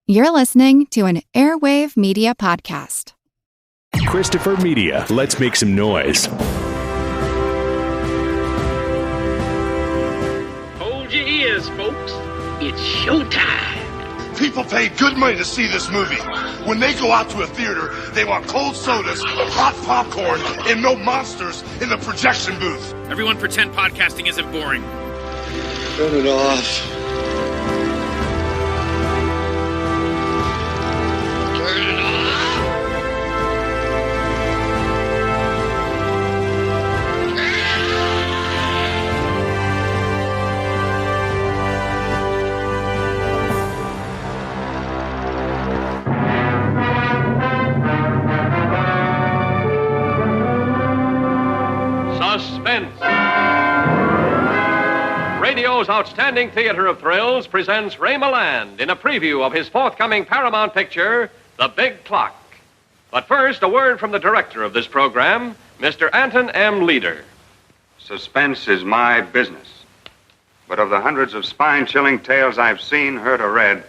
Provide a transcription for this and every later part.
You're listening to an Airwave Media Podcast. Christopher Media, let's make some noise. Hold your ears, folks. It's showtime. People pay good money to see this movie. When they go out to a theater, they want cold sodas, hot popcorn, and no monsters in the projection booth. Everyone pretend podcasting isn't boring. Turn it off. Suspense. Radio's outstanding theater of thrills presents Ray Milland in a preview of his forthcoming Paramount picture, The Big Clock. But first, a word from the director of this program, Mr. Anton M. Leader. Suspense is my business. But of the hundreds of spine-chilling tales I've seen, heard, or read,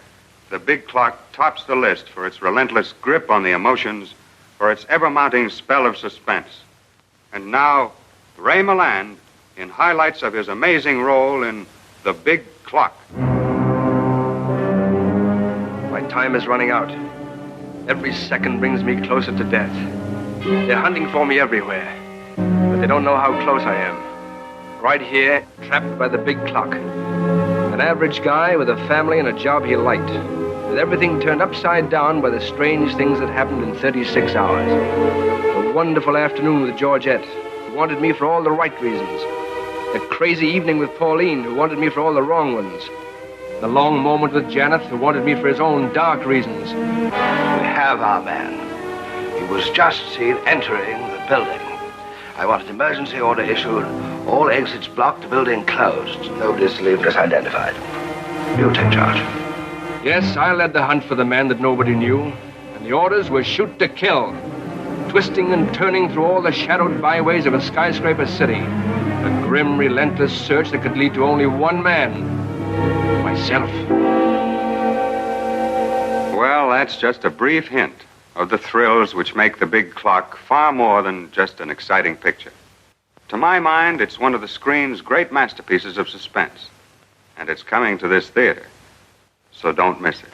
The Big Clock tops the list for its relentless grip on the emotions, for its ever-mounting spell of suspense. And now, Ray Milland in highlights of his amazing role in The Big Clock. My time is running out. Every second brings me closer to death. They're hunting for me everywhere, but they don't know how close I am. Right here, trapped by the big clock. An average guy with a family and a job he liked, with everything turned upside down by the strange things that happened in 36 hours. A wonderful afternoon with Georgette, who wanted me for all the right reasons. A crazy evening with Pauline, who wanted me for all the wrong ones. The long moment with Janoth, who wanted me for his own dark reasons. We have our man. He was just seen entering the building. I want an emergency order issued. All exits blocked, the building closed. Nobody's to leave unless identified. You take charge. Yes, I led the hunt for the man that nobody knew, and the orders were shoot to kill. Twisting and turning through all the shadowed byways of a skyscraper city. A grim, relentless search that could lead to only one man. Myself. Well, that's just a brief hint of the thrills which make The Big Clock far more than just an exciting picture. To my mind, it's one of the screen's great masterpieces of suspense. And it's coming to this theater. So don't miss it.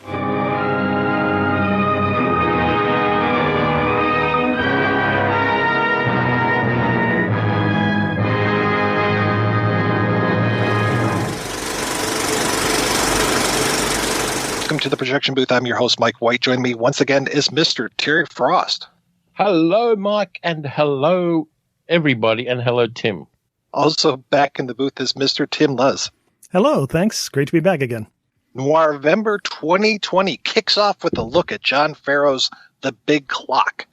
Welcome to the projection booth. I'm your host, Mike White. Joining me once again is Mr. Terry Frost. Hello, Mike, and hello, everybody, and hello, Tim. Also back in the booth is Mr. Tim Luz. Hello, thanks. Great to be back again. November 2020 kicks off with a look at John Farrow's The Big Clock.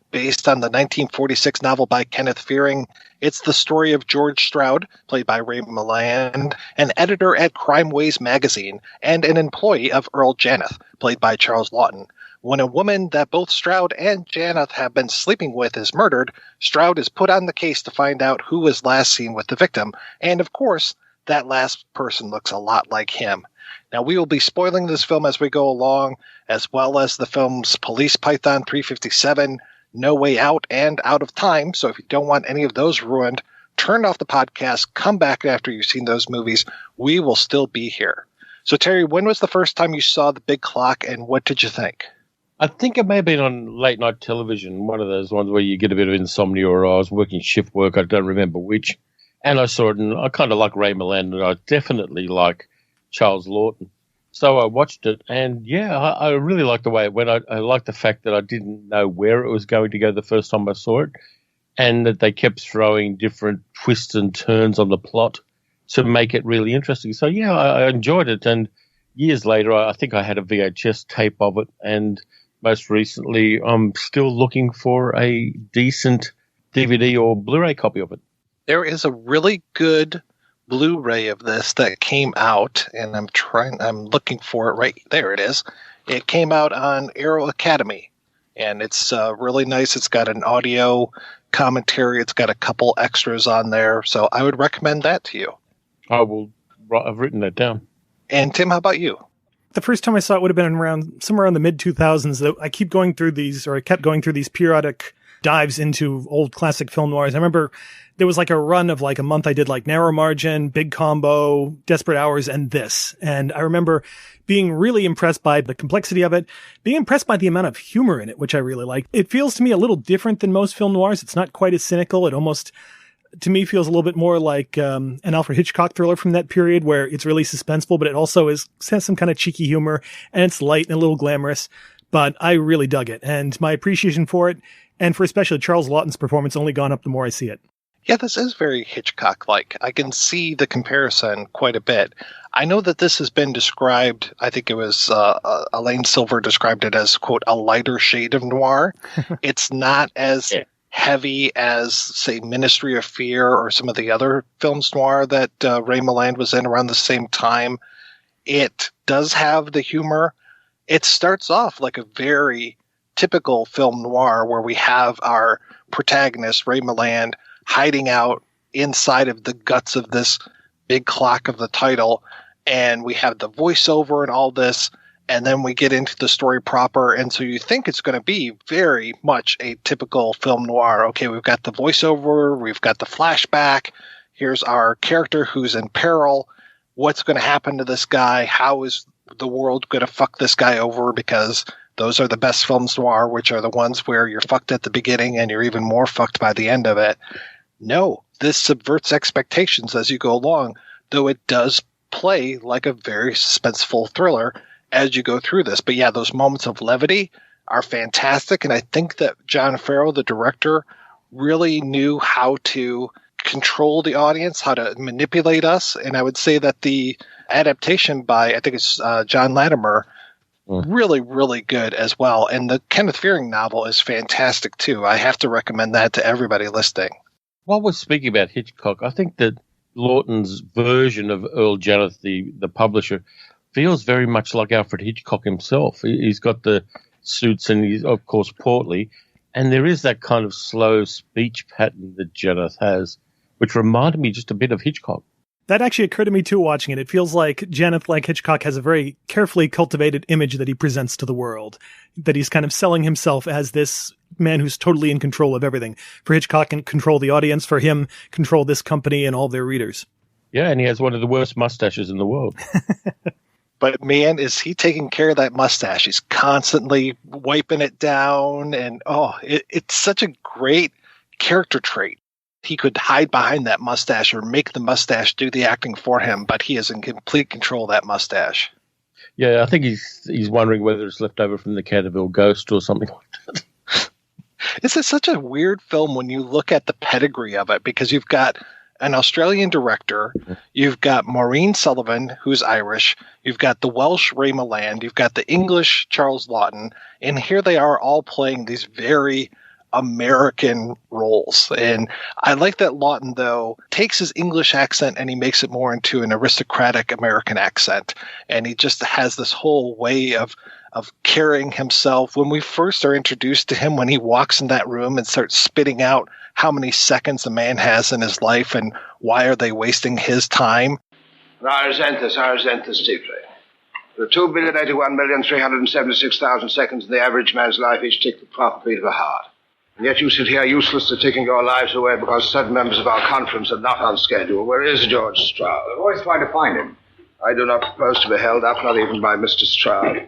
Based on the 1946 novel by Kenneth Fearing, it's the story of George Stroud, played by Ray Milland, an editor at Crimeways magazine, and an employee of Earl Janoth, played by Charles Laughton. When a woman that both Stroud and Janoth have been sleeping with is murdered, Stroud is put on the case to find out who was last seen with the victim, and of course, that last person looks a lot like him. Now, we will be spoiling this film as we go along, as well as the films Police Python 357, No Way Out, and Out of Time. So if you don't want any of those ruined, turn off the podcast, come back after you've seen those movies. We will still be here. So, Terry, when was the first time you saw The Big Clock, and what did you think? I think it may have been on late night television, one of those ones where you get a bit of insomnia, or I was working shift work, I don't remember which. And I saw it, and I kind of like Ray Milland, and I definitely like Charles Laughton. So I watched it, and yeah, I really liked the way it went. I liked the fact that I didn't know where it was going to go the first time I saw it, and that they kept throwing different twists and turns on the plot to make it really interesting. So yeah, I enjoyed it, and years later, I think I had a VHS tape of it, and most recently, I'm still looking for a decent DVD or Blu-ray copy of it. There is a really good Blu-ray of this that came out, and I'm looking for it right there. It is. It came out on Arrow Academy, and it's really nice. It's got an audio commentary. It's got a couple extras on there, so I would recommend that to you. I've written that down. And Tim, how about you? the first time I saw it would have been somewhere around the mid-2000s. I kept going through these periodic dives into old classic film noirs. I remember there was like a run of like a month I did like Narrow Margin, Big Combo, Desperate Hours, and this. And I remember being really impressed by the complexity of it, being impressed by the amount of humor in it, which I really liked. It feels to me a little different than most film noirs. It's not quite as cynical. It almost, to me, feels a little bit more like an Alfred Hitchcock thriller from that period where it's really suspenseful, but it also has some kind of cheeky humor, and it's light and a little glamorous. But I really dug it, and my appreciation for it, and for especially Charles Laughton's performance, only gone up the more I see it. Yeah, this is very Hitchcock-like. I can see the comparison quite a bit. I know that this has been described, I think it was Elaine Silver described it as, quote, a lighter shade of noir. It's not as heavy as, say, Ministry of Fear or some of the other films noir that Ray Milland was in around the same time. It does have the humor. It starts off like a very typical film noir where we have our protagonist, Ray Milland, hiding out inside of the guts of this big clock of the title, and we have the voiceover and all this, and then we get into the story proper, and so you think it's going to be very much a typical film noir. Okay, we've got the voiceover, we've got the flashback, here's our character who's in peril, what's going to happen to this guy, how is the world going to fuck this guy over, because those are the best films noir, which are the ones where you're fucked at the beginning and you're even more fucked by the end of it. No, this subverts expectations as you go along, though it does play like a very suspenseful thriller as you go through this. But yeah, those moments of levity are fantastic, and I think that John Farrow, the director, really knew how to control the audience, how to manipulate us, and I would say that the adaptation by, I think it's John Latimer, really, really good as well. And the Kenneth Fearing novel is fantastic too. I have to recommend that to everybody listening. While we're speaking about Hitchcock, I think that Laughton's version of Earl Janoth, the publisher, feels very much like Alfred Hitchcock himself. He's got the suits and he's, of course, portly. And there is that kind of slow speech pattern that Janoth has, which reminded me just a bit of Hitchcock. That actually occurred to me too watching it. It feels like Janoth, like Hitchcock, has a very carefully cultivated image that he presents to the world, that he's kind of selling himself as this man who's totally in control of everything. For Hitchcock, can control the audience. For him, control this company and all their readers. Yeah, and he has one of the worst mustaches in the world. But man, is he taking care of that mustache. He's constantly wiping it down. And it's such a great character trait. He could hide behind that mustache or make the mustache do the acting for him, but he is in complete control of that mustache. Yeah, I think he's wondering whether it's left over from the Canterville Ghost or something like that. This is such a weird film when you look at the pedigree of it, because you've got an Australian director, you've got Maureen Sullivan, who's Irish, you've got the Welsh Ray Milland, you've got the English Charles Laughton, and here they are all playing these very American roles. And I like that Laughton, though, takes his English accent and he makes it more into an aristocratic American accent. And he just has this whole way of carrying himself. When we first are introduced to him, when he walks in that room and starts spitting out how many seconds a man has in his life and why are they wasting his time. And I resent this deeply. There are 2,081,376,000 seconds in the average man's life, each tick the proper beat of a heart. And yet you sit here useless to taking your lives away because certain members of our conference are not on schedule. Where is George Stroud? I've always tried to find him. I do not propose to be held up, not even by Mr. Stroud.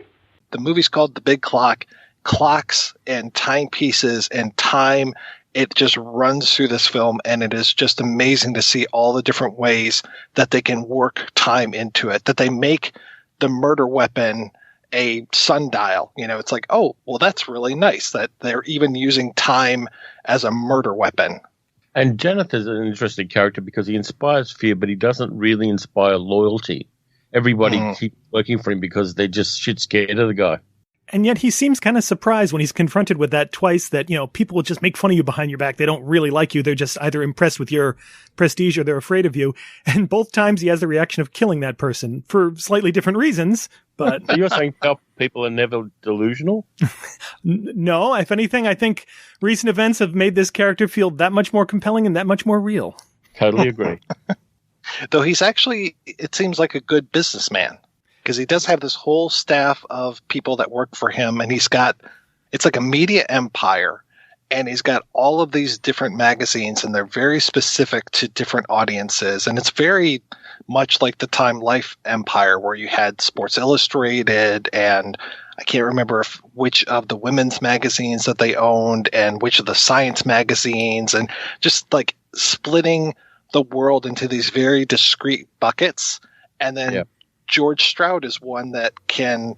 The movie's called The Big Clock. Clocks and timepieces and time, it just runs through this film, and it is just amazing to see all the different ways that they can work time into it, that they make the murder weapon a sundial. It's like, oh, well, that's really nice that they're even using time as a murder weapon. And Janoth is an interesting character because he inspires fear, but he doesn't really inspire loyalty. Everybody keeps working for him because they just shit scared of the guy. And yet he seems kind of surprised when he's confronted with that twice, that, people will just make fun of you behind your back. They don't really like you. They're just either impressed with your prestige or they're afraid of you. And both times he has the reaction of killing that person for slightly different reasons. But you're saying people are never delusional? No, if anything, I think recent events have made this character feel that much more compelling and that much more real. Totally agree. Though he's actually, it seems like a good businessman. because he does have this whole staff of people that work for him, and it's like a media empire, and he's got all of these different magazines, and they're very specific to different audiences, and it's very much like the Time Life empire, where you had Sports Illustrated, and I can't remember which of the women's magazines that they owned and which of the science magazines, and just like splitting the world into these very discrete buckets. And then George Stroud is one that can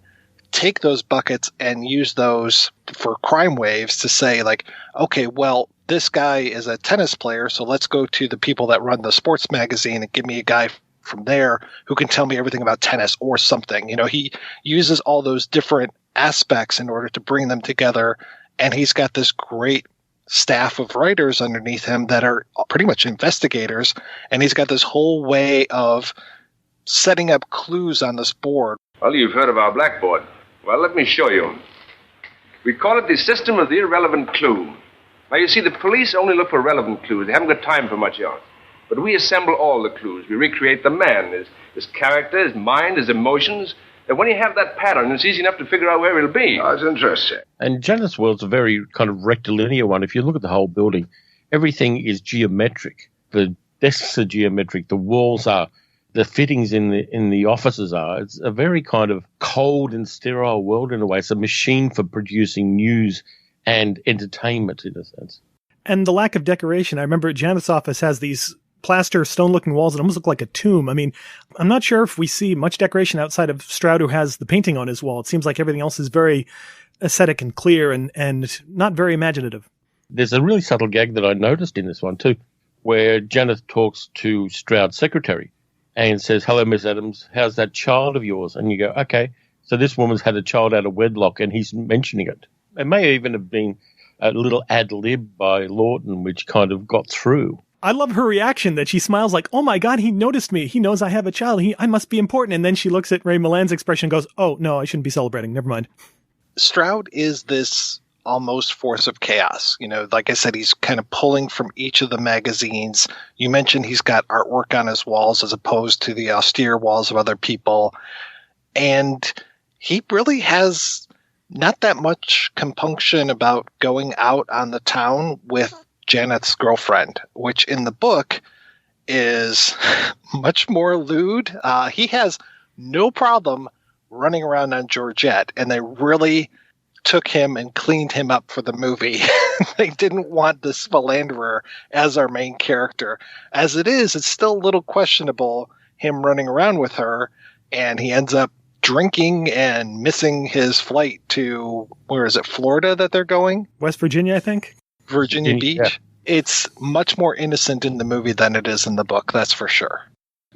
take those buckets and use those for Crimeways to say, like, okay, well, this guy is a tennis player, so let's go to the people that run the sports magazine and give me a guy from there who can tell me everything about tennis or something. He uses all those different aspects in order to bring them together, and he's got this great staff of writers underneath him that are pretty much investigators, and he's got this whole way of setting up clues on this board. Well, you've heard of our blackboard. Well, let me show you. We call it the system of the irrelevant clue. Now, you see, the police only look for relevant clues. They haven't got time for much else. But we assemble all the clues. We recreate the man, his character, his mind, his emotions. And when you have that pattern, it's easy enough to figure out where he'll be. Oh, it's interesting. And Janoth's world's a very kind of rectilinear one. If you look at the whole building, everything is geometric. The desks are geometric. The walls are. The fittings in the offices are. It's a very kind of cold and sterile world in a way. It's a machine for producing news and entertainment in a sense. And the lack of decoration. I remember Janoth's office has these plaster stone-looking walls that almost look like a tomb. I mean, I'm not sure if we see much decoration outside of Stroud, who has the painting on his wall. It seems like everything else is very aesthetic and clear and not very imaginative. There's a really subtle gag that I noticed in this one too, where Janoth talks to Stroud's secretary and says, "Hello, Miss Adams, how's that child of yours?" And you go, okay, so this woman's had a child out of wedlock, and he's mentioning it. It may even have been a little ad-lib by Laughton, which kind of got through. I love her reaction that she smiles like, oh my God, he noticed me. He knows I have a child. I must be important. And then she looks at Ray Milland's expression and goes, oh, no, I shouldn't be celebrating. Never mind. Stroud is this almost force of chaos. Like I said, he's kind of pulling from each of the magazines. You mentioned he's got artwork on his walls as opposed to the austere walls of other people. And he really has not that much compunction about going out on the town with Janoth's girlfriend, which in the book is much more lewd. He has no problem running around on Georgette, and they really took him and cleaned him up for the movie. They didn't want this philanderer as our main character. As it is, it's still a little questionable, him running around with her, and he ends up drinking and missing his flight to, where is it, Florida that they're going? West Virginia, I think. Virginia Beach. Yeah. It's much more innocent in the movie than it is in the book, that's for sure.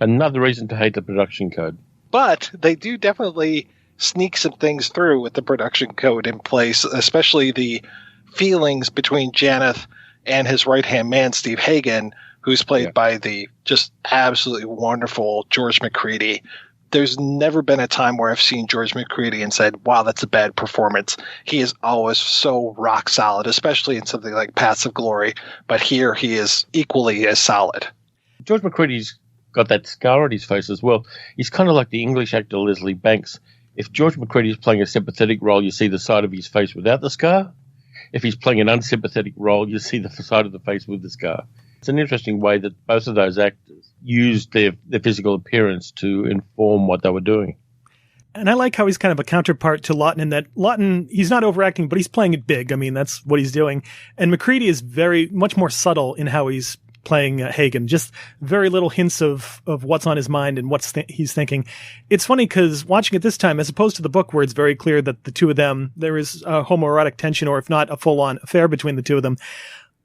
Another reason to hate the production code. But they do definitely sneak some things through with the production code in place, especially the feelings between Janoth and his right-hand man, Steve Hagen, who's played by the just absolutely wonderful George McCready. There's never been a time where I've seen George McCready and said, wow, that's a bad performance. He is always so rock solid, especially in something like Paths of Glory. But here he is equally as solid. George McCready's got that scar on his face as well. He's kind of like the English actor Leslie Banks. If George McCready is playing a sympathetic role, you see the side of his face without the scar. If he's playing an unsympathetic role, you see the side of the face with the scar. It's an interesting way that both of those actors used their physical appearance to inform what they were doing. And I like how he's kind of a counterpart to Laughton in that Laughton, he's not overacting, but he's playing it big. I mean, that's what he's doing. And McCready is very much more subtle in how he's playing Hagen. Just very little hints of what's on his mind and what he's thinking. It's funny because watching it this time, as opposed to the book where it's very clear that the two of them, there is a homoerotic tension, or if not a full-on affair between the two of them.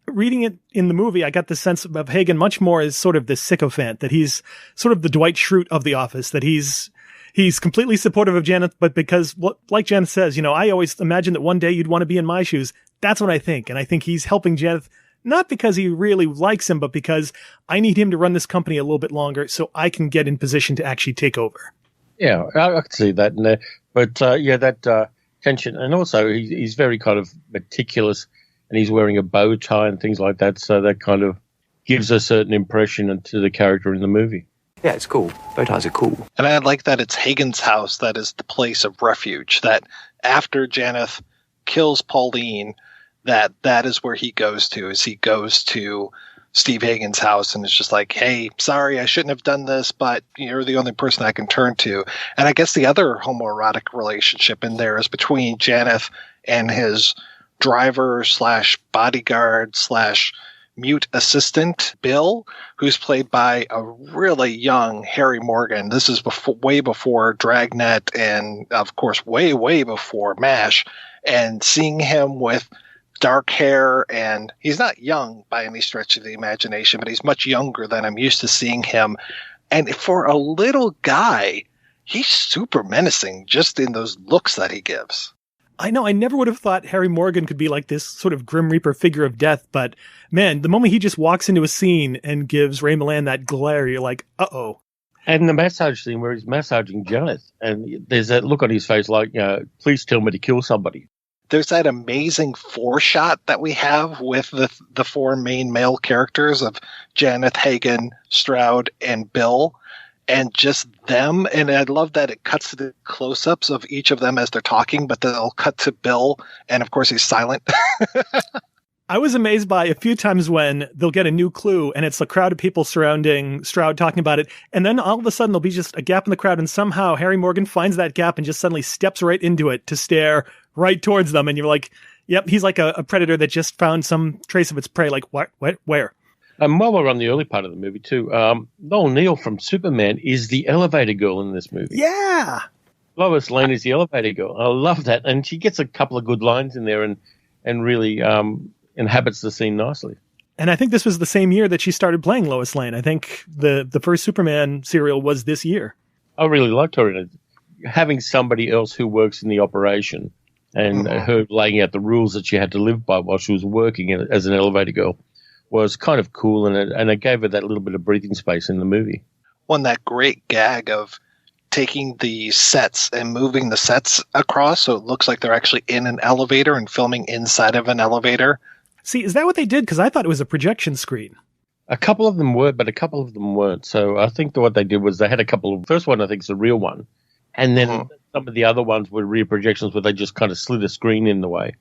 Reading it in the movie, I got the sense of Hagen much more as sort of this sycophant, that he's sort of the Dwight Schrute of the office, that he's completely supportive of Janoth, but because, like Janoth says, I always imagined that one day you'd want to be in my shoes. That's what I think. And I think he's helping Janoth, not because he really likes him, but because I need him to run this company a little bit longer so I can get in position to actually take over. Yeah, I can see that in there. But, that tension. And also, he's very kind of meticulous, and he's wearing a bow tie and things like that, so that kind of gives a certain impression to the character in the movie. Yeah, it's cool. Bow ties are cool. And I like that it's Hagen's house that is the place of refuge, that after Janoth kills Pauline, that is where he goes to, is he goes to Steve Hagen's house and it's just like, hey, sorry, I shouldn't have done this, but you're the only person I can turn to. And I guess the other homoerotic relationship in there is between Janoth and his driver / bodyguard / mute assistant, Bill, who's played by a really young Harry Morgan. This is way before Dragnet and, of course, way before MASH. And seeing him with dark hair, and he's not young by any stretch of the imagination, but he's much younger than I'm used to seeing him. And for a little guy, he's super menacing just in those looks that he gives. I know, I never would have thought Harry Morgan could be like this sort of Grim Reaper figure of death, but man, the moment he just walks into a scene and gives Ray Milland that glare, you're like, uh-oh. And the massage scene where he's massaging Janoth, and there's that look on his face like, please tell me to kill somebody. There's that amazing foreshot that we have with the four main male characters of Janoth, Hagen, Stroud, and Bill. And just them, and I love that it cuts to the close-ups of each of them as they're talking, but then they'll cut to Bill, and of course he's silent. I was amazed by a few times when they'll get a new clue, and it's a crowd of people surrounding Stroud talking about it, and then all of a sudden there'll be just a gap in the crowd, and somehow Harry Morgan finds that gap and just suddenly steps right into it to stare right towards them, and you're like, yep, he's like a predator that just found some trace of its prey, like, what, where? And while we're on the early part of the movie, too, Noel Neill from Superman is the elevator girl in this movie. Yeah! Lois Lane is the elevator girl. I love that. And she gets a couple of good lines in there and really inhabits the scene nicely. And I think this was the same year that she started playing Lois Lane. I think the first Superman serial was this year. I really liked her in it. Having somebody else who works in the operation and her laying out the rules that she had to live by while she was working as an elevator girl was kind of cool, and it gave her that little bit of breathing space in the movie. One, that great gag of taking the sets and moving the sets across so it looks like they're actually in an elevator and filming inside of an elevator. See, is that what they did? Because I thought it was a projection screen. A couple of them were, but a couple of them weren't. So I think what they did was they had a couple of... First one, I think, is a real one. And then some of the other ones were rear projections where they just kind of slid a screen in the way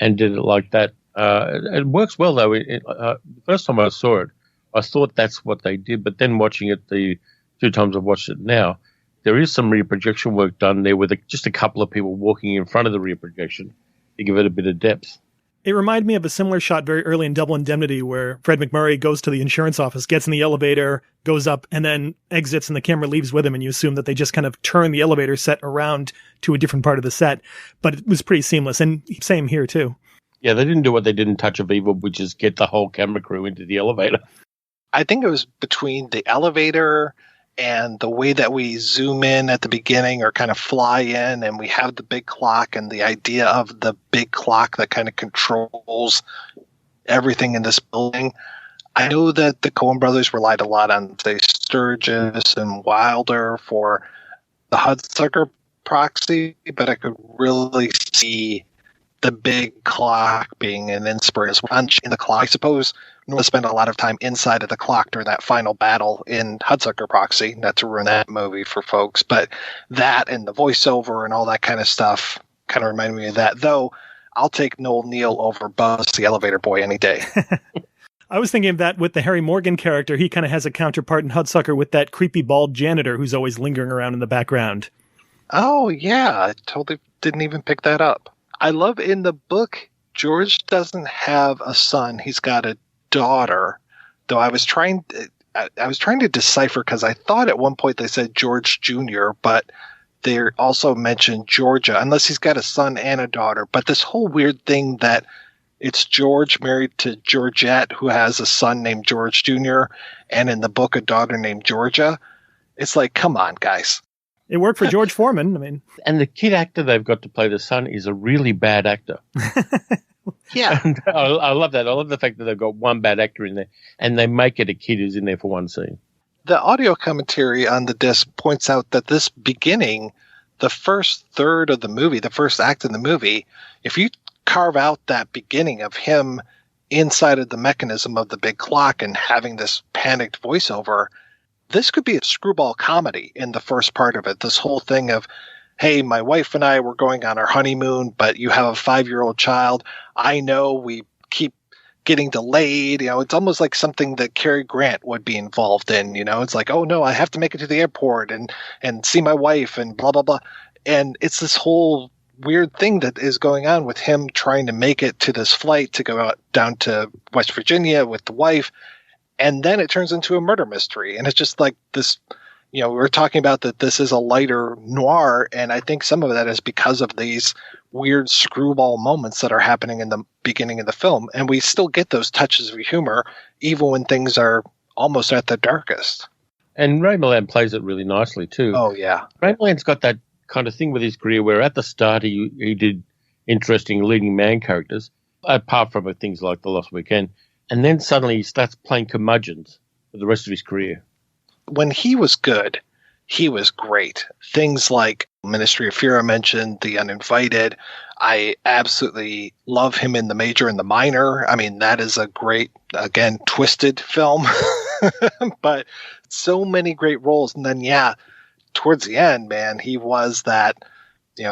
and did it like that. It works well, though. The first time I saw it, I thought that's what they did. But then watching it the 2 times I've watched it now, there is some rear projection work done there with just a couple of people walking in front of the rear projection to give it a bit of depth. It reminded me of a similar shot very early in Double Indemnity where Fred McMurray goes to the insurance office, gets in the elevator, goes up, and then exits, and the camera leaves with him, and you assume that they just kind of turn the elevator set around to a different part of the set. But it was pretty seamless, and same here, too. Yeah, they didn't do what they did in Touch of Evil, which is get the whole camera crew into the elevator. I think it was between the elevator and the way that we zoom in at the beginning or kind of fly in, and we have the big clock and the idea of the big clock that kind of controls everything in this building. I know that the Coen brothers relied a lot on, say, Sturgis and Wilder for the Hudsucker proxy, but I could really see the big clock being an inspiration in the clock. I suppose I'm going to spend a lot of time inside of the clock during that final battle in Hudsucker Proxy, not to ruin that movie for folks, but that and the voiceover and all that kind of stuff kind of reminded me of that, though I'll take Noel Neill over Buzz the Elevator Boy any day. I was thinking of that with the Harry Morgan character. He kind of has a counterpart in Hudsucker with that creepy bald janitor who's always lingering around in the background. Oh, yeah. I totally didn't even pick that up. I love in the book, George doesn't have a son. He's got a daughter, though I was trying to decipher because I thought at one point they said George Jr., but they also mentioned Georgia, unless he's got a son and a daughter. But this whole weird thing that it's George married to Georgette, who has a son named George Jr., and in the book a daughter named Georgia. It's like, come on, guys. It worked for George Foreman. I mean, and the kid actor they've got to play the son is a really bad actor. Yeah. And I love that. I love the fact that they've got one bad actor in there, and they make it a kid who's in there for one scene. The audio commentary on the disc points out that this beginning, the first third of the movie, the first act of the movie, if you carve out that beginning of him inside of the mechanism of the big clock and having this panicked voiceover, this could be a screwball comedy in the first part of it. This whole thing of, hey, my wife and I were going on our honeymoon, but you have a 5-year-old child. I know we keep getting delayed. It's almost like something that Cary Grant would be involved in. It's like, oh no, I have to make it to the airport and see my wife and blah, blah, blah. And it's this whole weird thing that is going on with him trying to make it to this flight to go out down to West Virginia with the wife. And then it turns into a murder mystery. And it's just like this, we're talking about that this is a lighter noir. And I think some of that is because of these weird screwball moments that are happening in the beginning of the film. And we still get those touches of humor, even when things are almost at the darkest. And Ray Milland plays it really nicely too. Oh, yeah. Ray Milland's got that kind of thing with his career where at the start he did interesting leading man characters, apart from things like The Lost Weekend. And then suddenly he starts playing curmudgeons for the rest of his career. When he was good, he was great. Things like Ministry of Fear I mentioned, The Uninvited. I absolutely love him in The Major and the Minor. I mean, that is a great, again, twisted film. But so many great roles. And then, towards the end, man, he was that,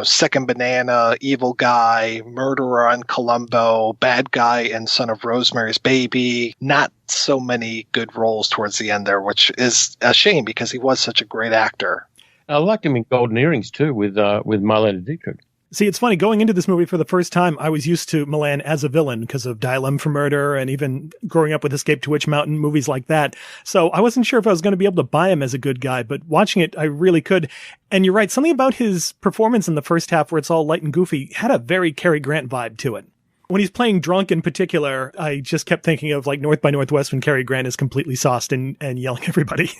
second banana, evil guy, murderer on Columbo, bad guy in Son of Rosemary's Baby. Not so many good roles towards the end there, which is a shame because he was such a great actor. I liked him in Golden Earrings too with Marlene Dietrich. See, it's funny, going into this movie for the first time, I was used to Milland as a villain because of Dial M for Murder and even growing up with Escape to Witch Mountain, movies like that. So I wasn't sure if I was going to be able to buy him as a good guy, but watching it, I really could. And you're right, something about his performance in the first half where it's all light and goofy had a very Cary Grant vibe to it. When he's playing drunk in particular, I just kept thinking of like North by Northwest when Cary Grant is completely sauced and yelling at everybody.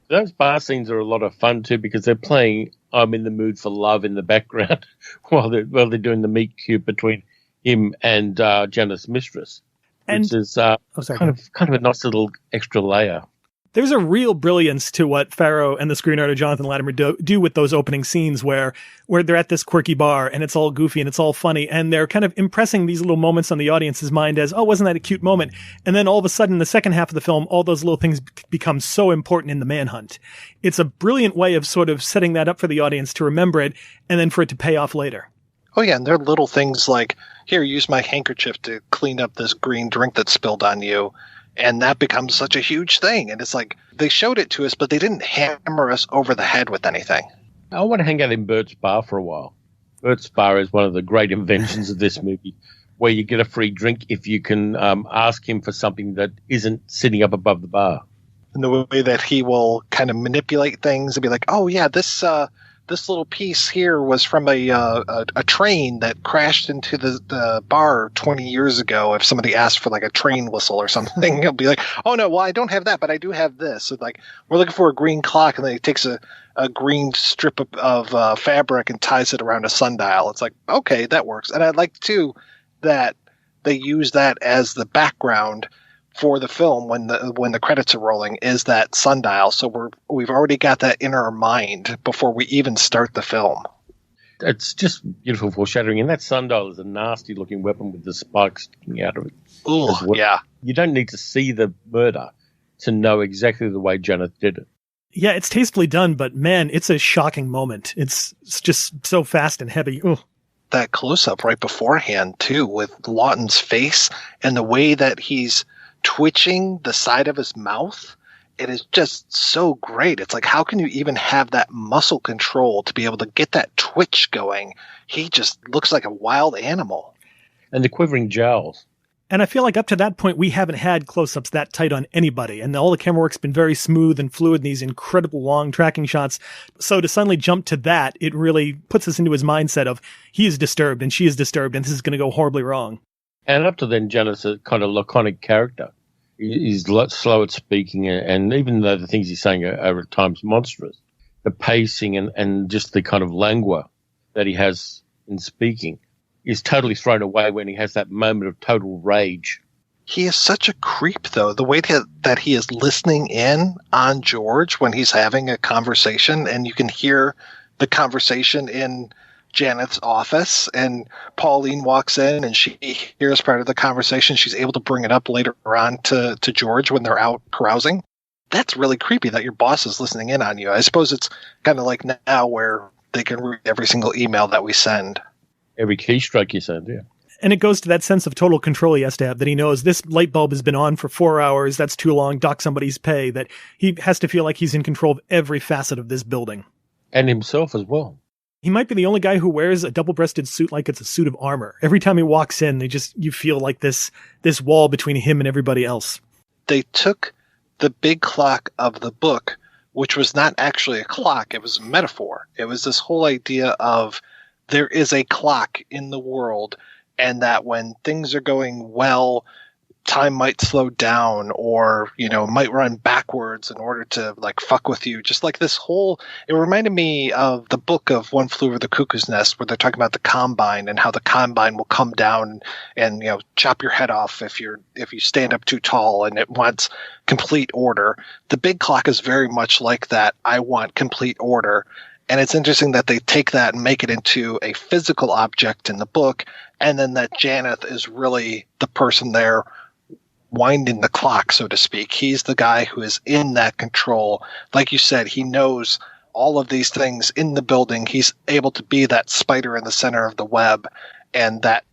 Those bar scenes are a lot of fun too because they're playing I'm in the mood for love in the background while they're doing the meet cute between him and Janice's mistress, which is kind of a nice little extra layer. There's a real brilliance to what Farrow and the screenwriter Jonathan Latimer do with those opening scenes where they're at this quirky bar and it's all goofy and it's all funny and they're kind of impressing these little moments on the audience's mind as, oh, wasn't that a cute moment? And then all of a sudden, in the second half of the film, all those little things become so important in the manhunt. It's a brilliant way of sort of setting that up for the audience to remember it and then for it to pay off later. Oh, yeah, and there are little things like, here, use my handkerchief to clean up this green drink that spilled on you. And that becomes such a huge thing. And it's like, they showed it to us, but they didn't hammer us over the head with anything. I want to hang out in Bert's Bar for a while. Bert's Bar is one of the great inventions of this movie, where you get a free drink if you can ask him for something that isn't sitting up above the bar. And the way that he will kind of manipulate things and be like, oh, yeah, this little piece here was from a train that crashed into the bar 20 years ago. If somebody asked for like a train whistle or something, he'll be like, oh no, well, I don't have that, but I do have this. So like, we're looking for a green clock, and then he takes a green strip of fabric and ties it around a sundial. It's like, okay, that works. And I like too that they use that as the background for the film when the credits are rolling, is that sundial. So we've already got that in our mind before we even start the film. It's just beautiful foreshadowing, and that sundial is a nasty looking weapon with the spikes sticking out of it. Oh, well. Yeah. You don't need to see the murder to know exactly the way Janoth did it. Yeah, it's tastefully done, but man, it's a shocking moment. It's just so fast and heavy. Ugh. That close-up right beforehand, too, with Laughton's face and the way that he's twitching the side of his mouth, it is just so great. It's like, how can you even have that muscle control to be able to get that twitch going? He just looks like a wild animal. And the quivering jowls. And I feel like up to that point, we haven't had close-ups that tight on anybody. And all the camera work's been very smooth and fluid in these incredible long tracking shots. So to suddenly jump to that, it really puts us into his mindset of he is disturbed and she is disturbed and this is going to go horribly wrong. And up to then, Janoth's a kind of laconic character. He's slow at speaking, and even though the things he's saying are at times monstrous, the pacing and just the kind of languor that he has in speaking is totally thrown away when he has that moment of total rage. He is such a creep, though. The way that he is listening in on George when he's having a conversation, and you can hear the conversation in Janet's office, and Pauline walks in and she hears part of the conversation. She's able to bring it up later on to George when they're out carousing. that's really creepy that your boss is listening in on you. I suppose it's kind of like now where they can read every single email that we send. Every keystroke you send, yeah. And it goes to that sense of total control he has to have, that he knows this light bulb has been on for 4 hours. That's too long. Dock somebody's pay. That he has to feel like he's in control of every facet of this building. And himself as well. He might be the only guy who wears a double-breasted suit like it's a suit of armor. Every time he walks in, you feel like this wall between him and everybody else. They took the big clock of the book, which was not actually a clock. It was a metaphor. It was this whole idea of there is a clock in the world, and that when things are going well, time might slow down or, might run backwards in order to like fuck with you. Just like this whole, it reminded me of the book of One Flew Over the Cuckoo's Nest, where they're talking about the Combine and how the Combine will come down and chop your head off if you stand up too tall, and it wants complete order. The big clock is very much like that. I want complete order. And it's interesting that they take that and make it into a physical object in the book, and then that Janoth is really the person there winding the clock, so to speak. He's the guy who is in that control. Like you said, he knows all of these things in the building. He's able to be that spider in the center of the web, and that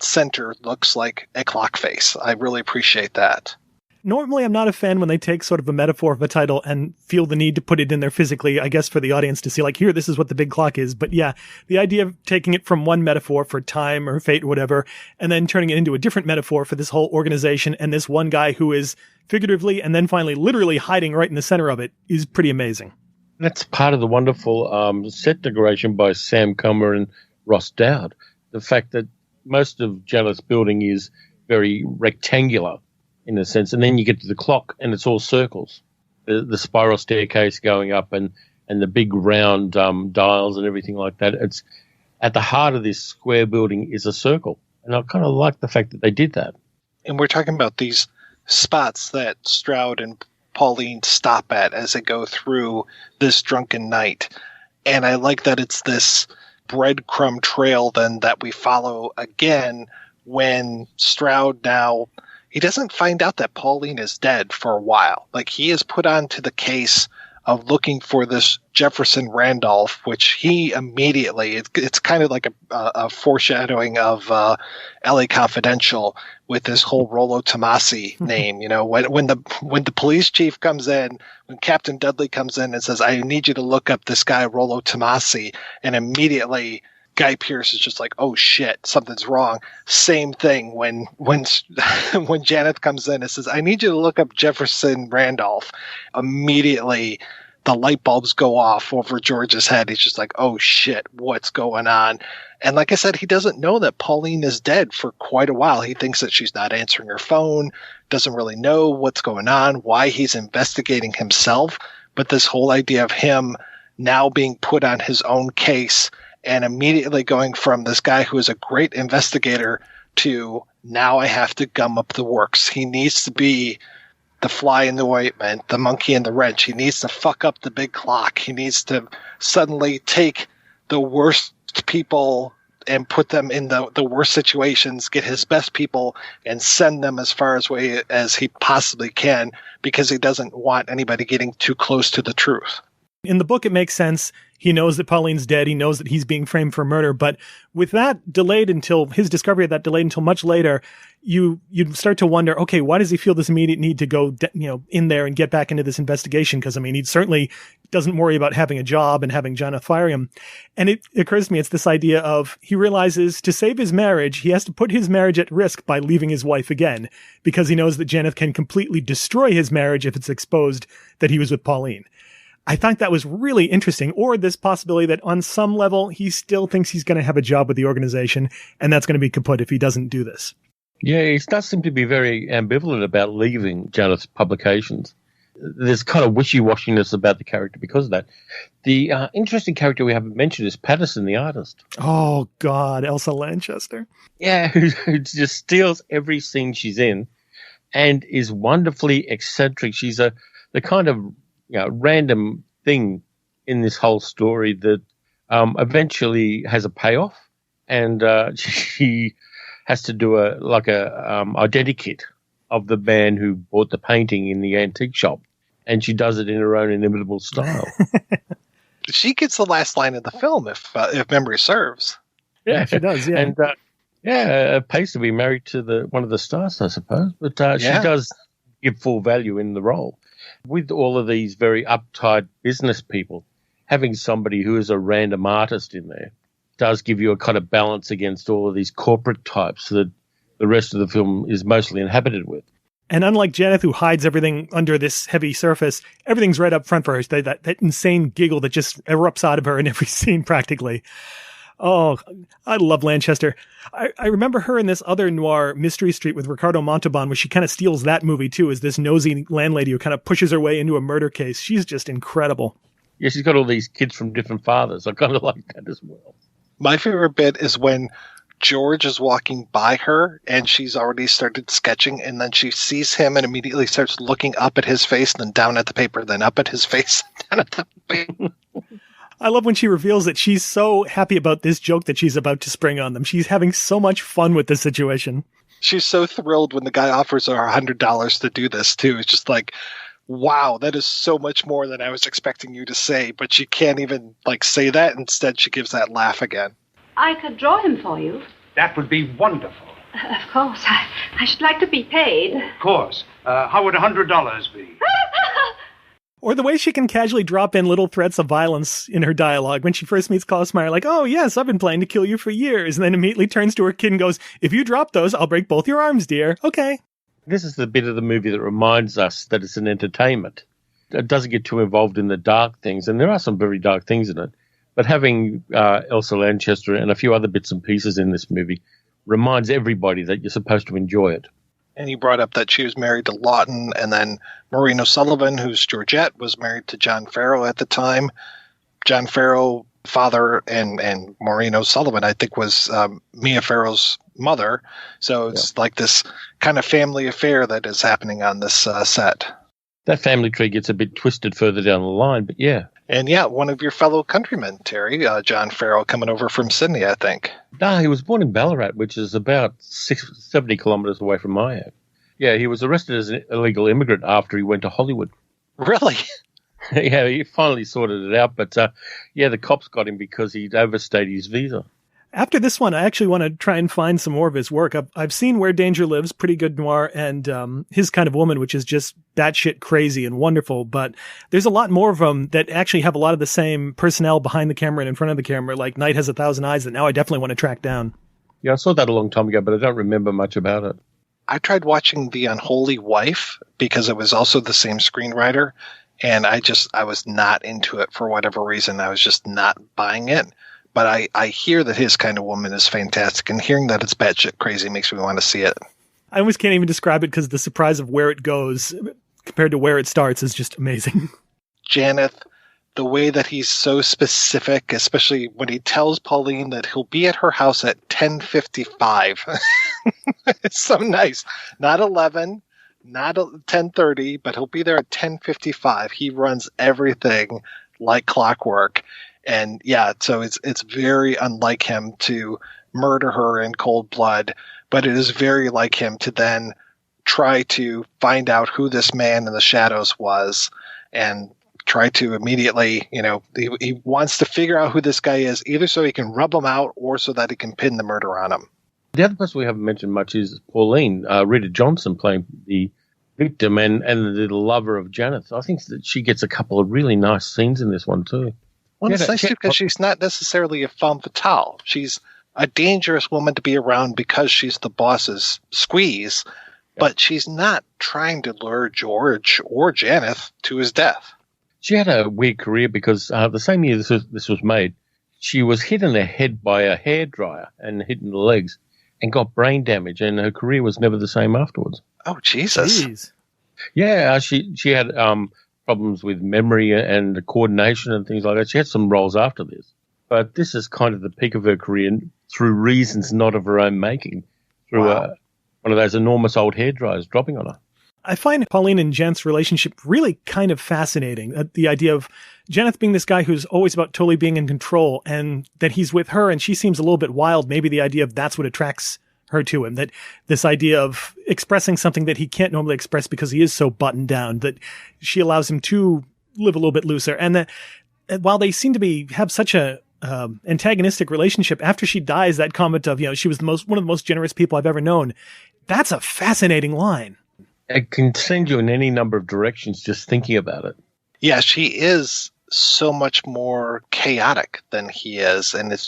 center looks like a clock face. I really appreciate that. Normally, I'm not a fan when they take sort of a metaphor of a title and feel the need to put it in there physically, I guess, for the audience to see, like, here, this is what the big clock is. But yeah, the idea of taking it from one metaphor for time or fate or whatever, and then turning it into a different metaphor for this whole organization and this one guy who is figuratively and then finally literally hiding right in the center of it is pretty amazing. That's part of the wonderful set decoration by Sam Comer and Ross Stroud. The fact that most of Janoth's building is very rectangular, in a sense, and then you get to the clock and it's all circles. The spiral staircase going up and the big round dials and everything like that. It's at the heart of this square building is a circle, and I kind of like the fact that they did that. And we're talking about these spots that Stroud and Pauline stop at as they go through this drunken night, and I like that it's this breadcrumb trail then that we follow again when Stroud now. He doesn't find out that Pauline is dead for a while. Like, he is put onto the case of looking for this Jefferson Randolph, which he immediately, it's kind of like a foreshadowing of LA Confidential with this whole Rollo Tomasi name. When the police chief comes in, when Captain Dudley comes in and says, I need you to look up this guy, Rollo Tomasi, and immediately Guy Pearce is just like, oh shit, something's wrong. Same thing when Janoth comes in and says, I need you to look up Jefferson Randolph. Immediately the light bulbs go off over George's head. He's just like, oh shit, what's going on? And like I said, he doesn't know that Pauline is dead for quite a while. He thinks that she's not answering her phone, doesn't really know what's going on, why he's investigating himself. But this whole idea of him now being put on his own case and immediately going from this guy who is a great investigator to now I have to gum up the works. He needs to be the fly in the ointment, the monkey in the wrench. He needs to fuck up the big clock. He needs to suddenly take the worst people and put them in the worst situations, get his best people and send them as far away as he possibly can, because he doesn't want anybody getting too close to the truth. In the book, it makes sense. He knows that Pauline's dead. He knows that he's being framed for murder. But with that delayed until his discovery of that delayed until much later, you start to wonder, okay, why does he feel this immediate need to go, in there and get back into this investigation? Because, he certainly doesn't worry about having a job and having Janoth fire him. And it occurs to me, it's this idea of he realizes to save his marriage, he has to put his marriage at risk by leaving his wife again, because he knows that Janoth can completely destroy his marriage if it's exposed that he was with Pauline. I thought that was really interesting, or this possibility that on some level, he still thinks he's going to have a job with the organization, and that's going to be kaput if he doesn't do this. Yeah, he does seem to be very ambivalent about leaving Janoth's publications. There's kind of wishy-washiness about the character because of that. The interesting character we haven't mentioned is Patterson, the artist. Oh, God, Elsa Lanchester. Yeah, who just steals every scene she's in and is wonderfully eccentric. She's the kind of random thing in this whole story that eventually has a payoff, and she has to do a identikit of the man who bought the painting in the antique shop, and she does it in her own inimitable style. She gets the last line of the film, if memory serves. Yeah, she does. Yeah, and it pays to be married to one of the stars, I suppose. But she does give full value in the role. With all of these very uptight business people, having somebody who is a random artist in there does give you a kind of balance against all of these corporate types that the rest of the film is mostly inhabited with. And unlike Janoth, who hides everything under this heavy surface, everything's right up front for her. That insane giggle that just erupts out of her in every scene practically. Oh, I love Lanchester. I remember her in this other noir, Mystery Street, with Ricardo Montalban, where she kind of steals that movie too, as this nosy landlady who kind of pushes her way into a murder case. She's just incredible. Yeah, she's got all these kids from different fathers. I kind of like that as well. My favorite bit is when George is walking by her and she's already started sketching, and then she sees him and immediately starts looking up at his face, then down at the paper, then up at his face, down at the paper. I love when she reveals that she's so happy about this joke that she's about to spring on them. She's having so much fun with this situation. She's so thrilled when the guy offers her $100 to do this too. It's just like, wow, that is so much more than I was expecting you to say, but she can't even say that. Instead, she gives that laugh again. I could draw him for you. That would be wonderful. Of course. I should like to be paid. Of course. How would $100 be? Or the way she can casually drop in little threats of violence in her dialogue when she first meets Klausmeier, like, oh, yes, I've been planning to kill you for years. And then immediately turns to her kid and goes, if you drop those, I'll break both your arms, dear. Okay. This is the bit of the movie that reminds us that it's an entertainment. It doesn't get too involved in the dark things, and there are some very dark things in it. But having Elsa Lanchester and a few other bits and pieces in this movie reminds everybody that you're supposed to enjoy it. And he brought up that she was married to Laughton, and then Maureen O'Sullivan, who's Georgette, was married to John Farrow at the time. John Farrow, father, and Maureen O'Sullivan, I think, was Mia Farrow's mother. So it's like this kind of family affair that is happening on this set. That family tree gets a bit twisted further down the line, but yeah. And yeah, one of your fellow countrymen, Terry, John Farrow, coming over from Sydney, I think. No, he was born in Ballarat, which is about 70 kilometres away from my house. Yeah, he was arrested as an illegal immigrant after he went to Hollywood. Really? Yeah, he finally sorted it out, but the cops got him because he'd overstayed his visa. After this one, I actually want to try and find some more of his work. I've seen Where Danger Lives, pretty good noir, and His Kind of Woman, which is just batshit crazy and wonderful. But there's a lot more of them that actually have a lot of the same personnel behind the camera and in front of the camera, like Night Has a Thousand Eyes, that now I definitely want to track down. Yeah, I saw that a long time ago, but I don't remember much about it. I tried watching The Unholy Wife because it was also the same screenwriter, and I was not into it for whatever reason. I was just not buying it. But I hear that His Kind of Woman is fantastic, and hearing that it's batshit crazy makes me want to see it. I almost can't even describe it because the surprise of where it goes compared to where it starts is just amazing. Janoth, the way that he's so specific, especially when he tells Pauline that he'll be at her house at 10:55. It's so nice. Not 11, not 10:30, but he'll be there at 10:55. He runs everything like clockwork. And yeah, so it's very unlike him to murder her in cold blood, but it is very like him to then try to find out who this man in the shadows was and try to immediately, he wants to figure out who this guy is, either so he can rub him out or so that he can pin the murder on him. The other person we haven't mentioned much is Pauline, Rita Johnson, playing the victim and the lover of Janoth. I think that she gets a couple of really nice scenes in this one too. Well, it's nice too because she's not necessarily a femme fatale. She's a dangerous woman to be around because she's the boss's squeeze, but she's not trying to lure George or Janoth to his death. She had a weird career because the same year this was made, she was hit in the head by a hairdryer and hit in the legs and got brain damage, and her career was never the same afterwards. Oh, Jesus. Jeez. Yeah, she had problems with memory and coordination and things like that. She had some roles after this. But this is kind of the peak of her career through reasons not of her own making, through one of those enormous old hairdryers dropping on her. I find Pauline and Janoth's relationship really kind of fascinating. The idea of Janoth being this guy who's always about totally being in control, and that he's with her and she seems a little bit wild. Maybe the idea of that's what attracts her to him, that this idea of expressing something that he can't normally express because he is so buttoned down, that she allows him to live a little bit looser. And that while they seem to have such a antagonistic relationship, after she dies, that comment of, she was one of the most generous people I've ever known. That's a fascinating line. It can send you in any number of directions just thinking about it. Yeah, she is so much more chaotic than he is, and it's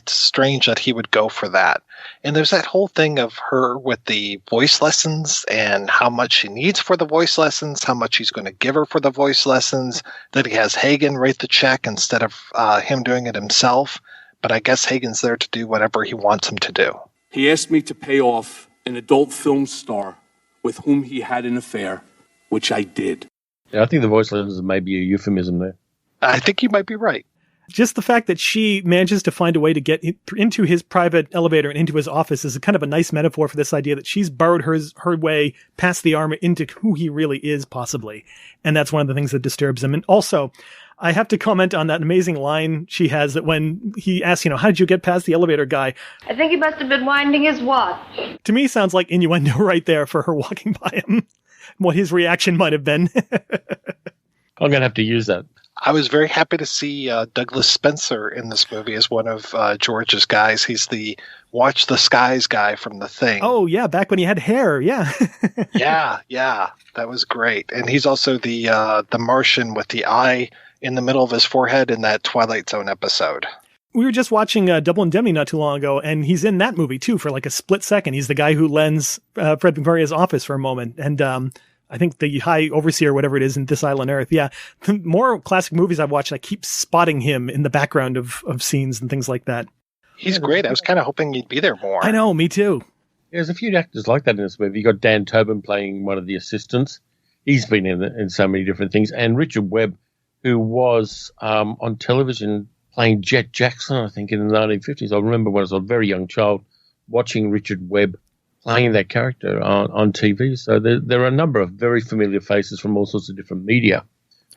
strange that he would go for that. And there's that whole thing of her with the voice lessons and how much she needs for the voice lessons, how much he's going to give her for the voice lessons, that he has Hagen write the check instead of him doing it himself. But I guess Hagen's there to do whatever he wants him to do. He asked me to pay off an adult film star with whom he had an affair, which I did. Yeah, I think the voice lessons may be a euphemism there. I think you might be right. Just the fact that she manages to find a way to get into his private elevator and into his office is kind of a nice metaphor for this idea that she's burrowed her way past the armor into who he really is, possibly. And that's one of the things that disturbs him. And also, I have to comment on that amazing line she has, that when he asks, how did you get past the elevator guy? I think he must have been winding his watch. To me, sounds like innuendo right there for her walking by him. What his reaction might have been. I'm going to have to use that. I was very happy to see Douglas Spencer in this movie as one of George's guys. He's the Watch the Skies guy from The Thing. Oh, yeah, back when he had hair, yeah. yeah, that was great. And he's also the Martian with the eye in the middle of his forehead in that Twilight Zone episode. We were just watching Double Indemnity not too long ago, and he's in that movie, too, for like a split second. He's the guy who lends Fred McMurray's office for a moment. And I think the High Overseer, whatever it is, in This Island Earth. Yeah. The more classic movies I've watched, I keep spotting him in the background of scenes and things like that. He's great. I was kind of hoping he'd be there more. I know, me too. There's a few actors like that in this movie. You got Dan Tobin playing one of the assistants. He's been in so many different things. And Richard Webb, who was on television playing Jet Jackson, I think, in the 1950s. I remember when I was a very young child watching Richard Webb playing that character on TV. So there are a number of very familiar faces from all sorts of different media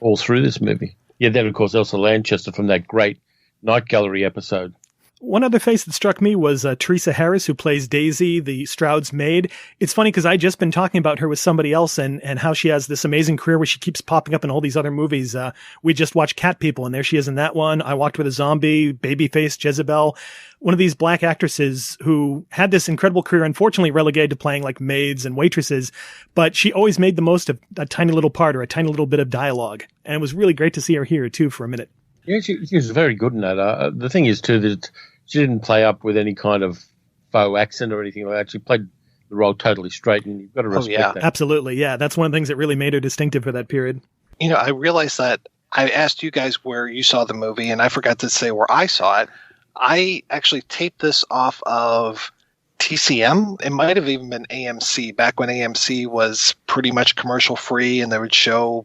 all through this movie. Yeah, then, of course, Elsa Lanchester from that great Night Gallery episode. One other face that struck me was Teresa Harris, who plays Daisy, the Stroud's maid. It's funny because I'd just been talking about her with somebody else and how she has this amazing career where she keeps popping up in all these other movies. We just watched Cat People, and there she is in that one. I Walked with a Zombie, Babyface, Jezebel. One of these black actresses who had this incredible career, unfortunately relegated to playing like maids and waitresses, but she always made the most of a tiny little part or a tiny little bit of dialogue. And it was really great to see her here, too, for a minute. Yeah, she was very good in that. The thing is, too, that she didn't play up with any kind of faux accent or anything like that. She played the role totally straight, and you've got to respect that. Absolutely, yeah. That's one of the things that really made her distinctive for that period. I realized that I asked you guys where you saw the movie, and I forgot to say where I saw it. I actually taped this off of TCM. It might have even been AMC, back when AMC was pretty much commercial-free, and they would show